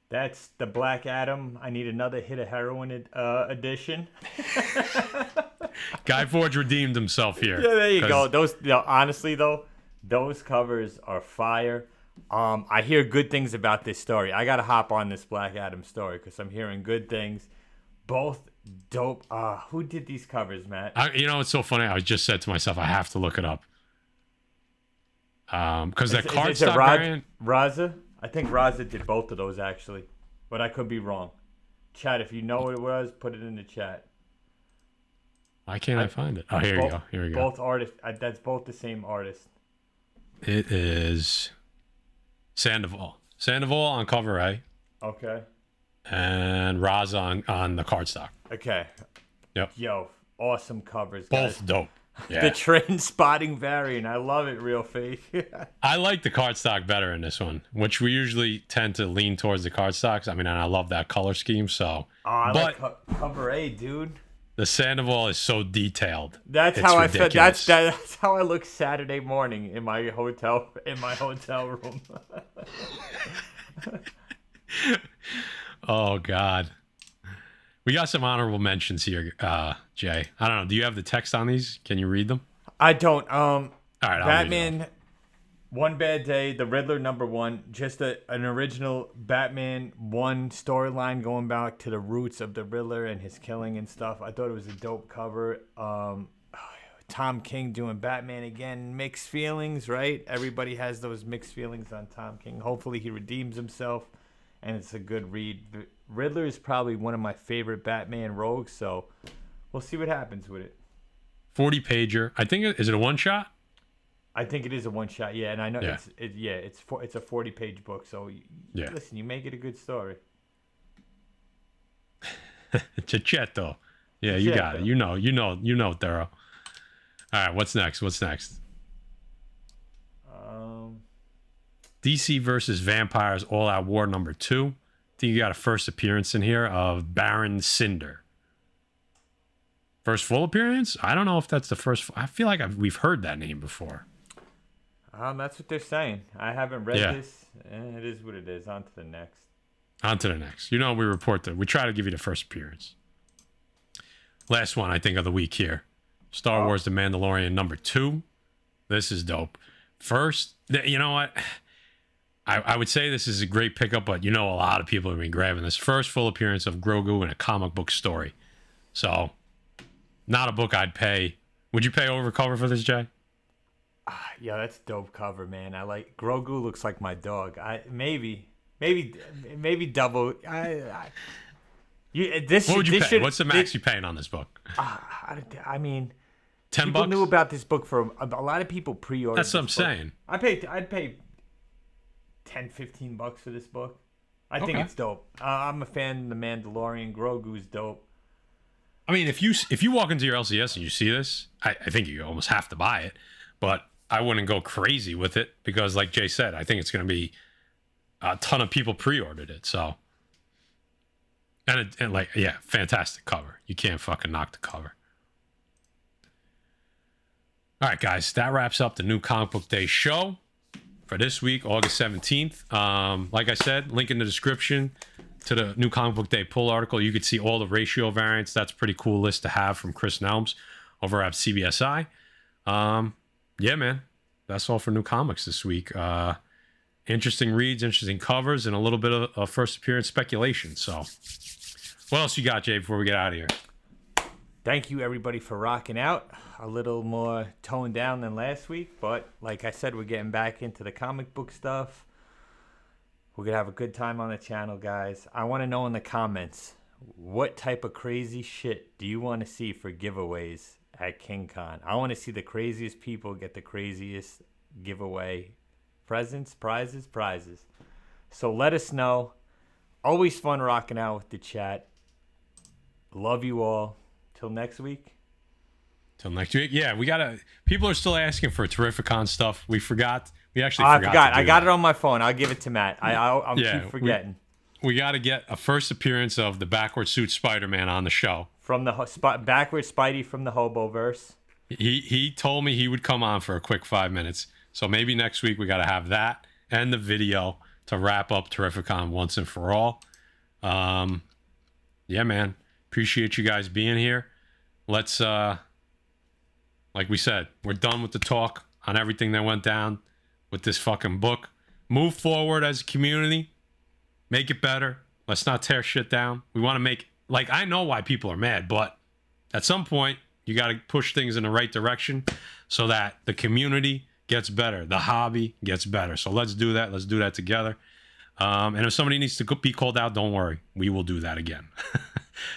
That's the Black Adam. I need another hit of heroin edition. Guy Forge redeemed himself here. Yeah, there you go. Those, honestly though, those covers are fire. I hear good things about this story. I gotta hop on this Black Adam story because I'm hearing good things. Both dope. Who did these covers, Matt? It's so funny. I just said to myself, I have to look it up. Because that cardstock variant. Raza? I think Raza did both of those actually, but I could be wrong. Chat, if you know what it was, put it in the chat. Why can't I find it? Oh, here you go. Here we go. Both artists. That's both the same artist. It is Sandoval. Sandoval on cover A. Okay. And Raza on the cardstock. Okay. Yep. Yo, awesome covers, guys. Both dope. Yeah. The train spotting variant. I love it, real fake. I like the cardstock better in this one, which we usually tend to lean towards the cardstocks. I mean, and I love that color scheme. So, like cover A, dude. The Sandoval is so detailed. That's how I felt. That's how I look Saturday morning in my hotel room. Oh God. We got some honorable mentions here, Jay. I don't know. Do you have the text on these? Can you read them? I don't. All right, Batman, One Bad Day, The Riddler #1. Just an original Batman 1 storyline going back to the roots of the Riddler and his killing and stuff. I thought it was a dope cover. Tom King doing Batman again. Mixed feelings, right? Everybody has those mixed feelings on Tom King. Hopefully he redeems himself, and it's a good read. Riddler is probably one of my favorite Batman rogues, so we'll see what happens with it. 40-pager. I think is it a one-shot? I think it is a one-shot, yeah. And I know it's a 40-page book, so listen, you make it a good story. Checchetto. Yeah, you got it. You know, Thorough. All right, what's next? DC versus Vampires All Out War #2. I think you got a first appearance in here of Baron Cinder. First full appearance? I don't know if that's the first. I feel like we've heard that name before. That's what they're saying. I haven't read this. It is what it is. On to the next. We report that. We try to give you the first appearance. Last one, I think, of the week here. Star Wars The Mandalorian #2. This is dope. First, you know what? I would say this is a great pickup, but a lot of people have been grabbing this. First full appearance of Grogu in a comic book story. So, not a book I'd pay. Would you pay over cover for this, Jay? Yeah, that's dope cover, man. I like Grogu. Looks like my dog. Maybe double. What would you pay? What's the max you're paying on this book? I mean, $10. People knew about this book for a lot of people pre-ordered. That's what I'm saying. I'd pay $10-15 for this book. I think it's dope. I'm a fan of The Mandalorian. Grogu's dope. I mean, if you walk into your LCS and you see this, I think you almost have to buy it. But I wouldn't go crazy with it because, like Jay said, I think it's going to be a ton of people pre-ordered it. So, And like, yeah, fantastic cover. You can't fucking knock the cover. All right, guys, that wraps up the New Comic Book Day show for this week, August 17th. Like I said, link in the description to the New Comic Book Day pull article. You could see all the ratio variants. That's a pretty cool list to have from Chris Nelms over at CBSI. Yeah, man, that's all for new comics this week. Interesting reads, interesting covers, and a little bit of first appearance speculation. So what else you got, Jay, before we get out of here? Thank you, everybody, for rocking out. A little more toned down than last week, but like I said, we're getting back into the comic book stuff. We're going to have a good time on the channel, guys. I want to know in the comments, what type of crazy shit do you want to see for giveaways at King Con? I want to see the craziest people get the craziest giveaway presents, prizes. So let us know. Always fun rocking out with the chat. Love you all. Till next week. Yeah, we gotta. People are still asking for Terrificon stuff. We forgot. We actually I forgot. forgot. I got it on my phone. I'll give it to Matt. I'm keep forgetting. We got to get a first appearance of the backward suit Spider-Man on the show. From the backward Spidey from the Hoboverse. He told me he would come on for a quick 5 minutes. So maybe next week we got to have that and the video to wrap up Terrificon once and for all. Yeah, man. Appreciate you guys being here. Let's, like we said, we're done with the talk on everything that went down with this fucking book. Move forward as a community. Make it better. Let's not tear shit down. We want to make, like, I know why people are mad, but at some point, you got to push things in the right direction so that the community gets better. The hobby gets better. So let's do that. Let's do that together. And if somebody needs to be called out, don't worry. We will do that again.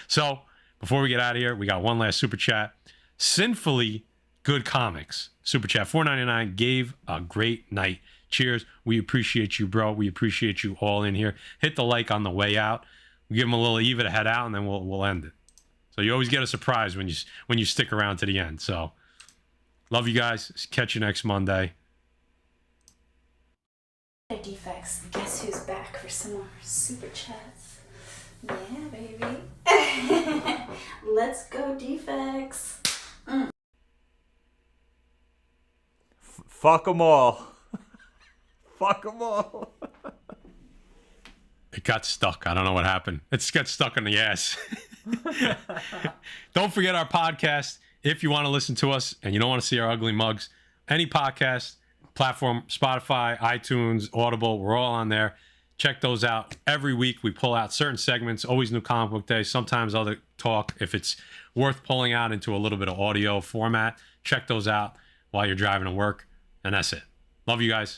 So before we get out of here, we got one last super chat. Sinfully Good Comics. Super chat $4.99 gave a great night. Cheers. We appreciate you, bro. We appreciate you all in here. Hit the like on the way out. We give them a little Eva to head out, and then we'll end it. So you always get a surprise when you stick around to the end. So love you guys. Catch you next Monday. Defects. Guess who's back for some more super chats? Yeah, baby. Let's go, Defects. Fuck them all. Fuck them all. It got stuck. I don't know what happened. It got stuck in the ass. Don't forget our podcast. If you want to listen to us and you don't want to see our ugly mugs, any podcast platform, Spotify, iTunes, Audible, we're all on there. Check those out. Every week we pull out certain segments, always New Comic Book Day, sometimes other talk. If it's worth pulling out into a little bit of audio format, check those out while you're driving to work. And that's it. Love you guys.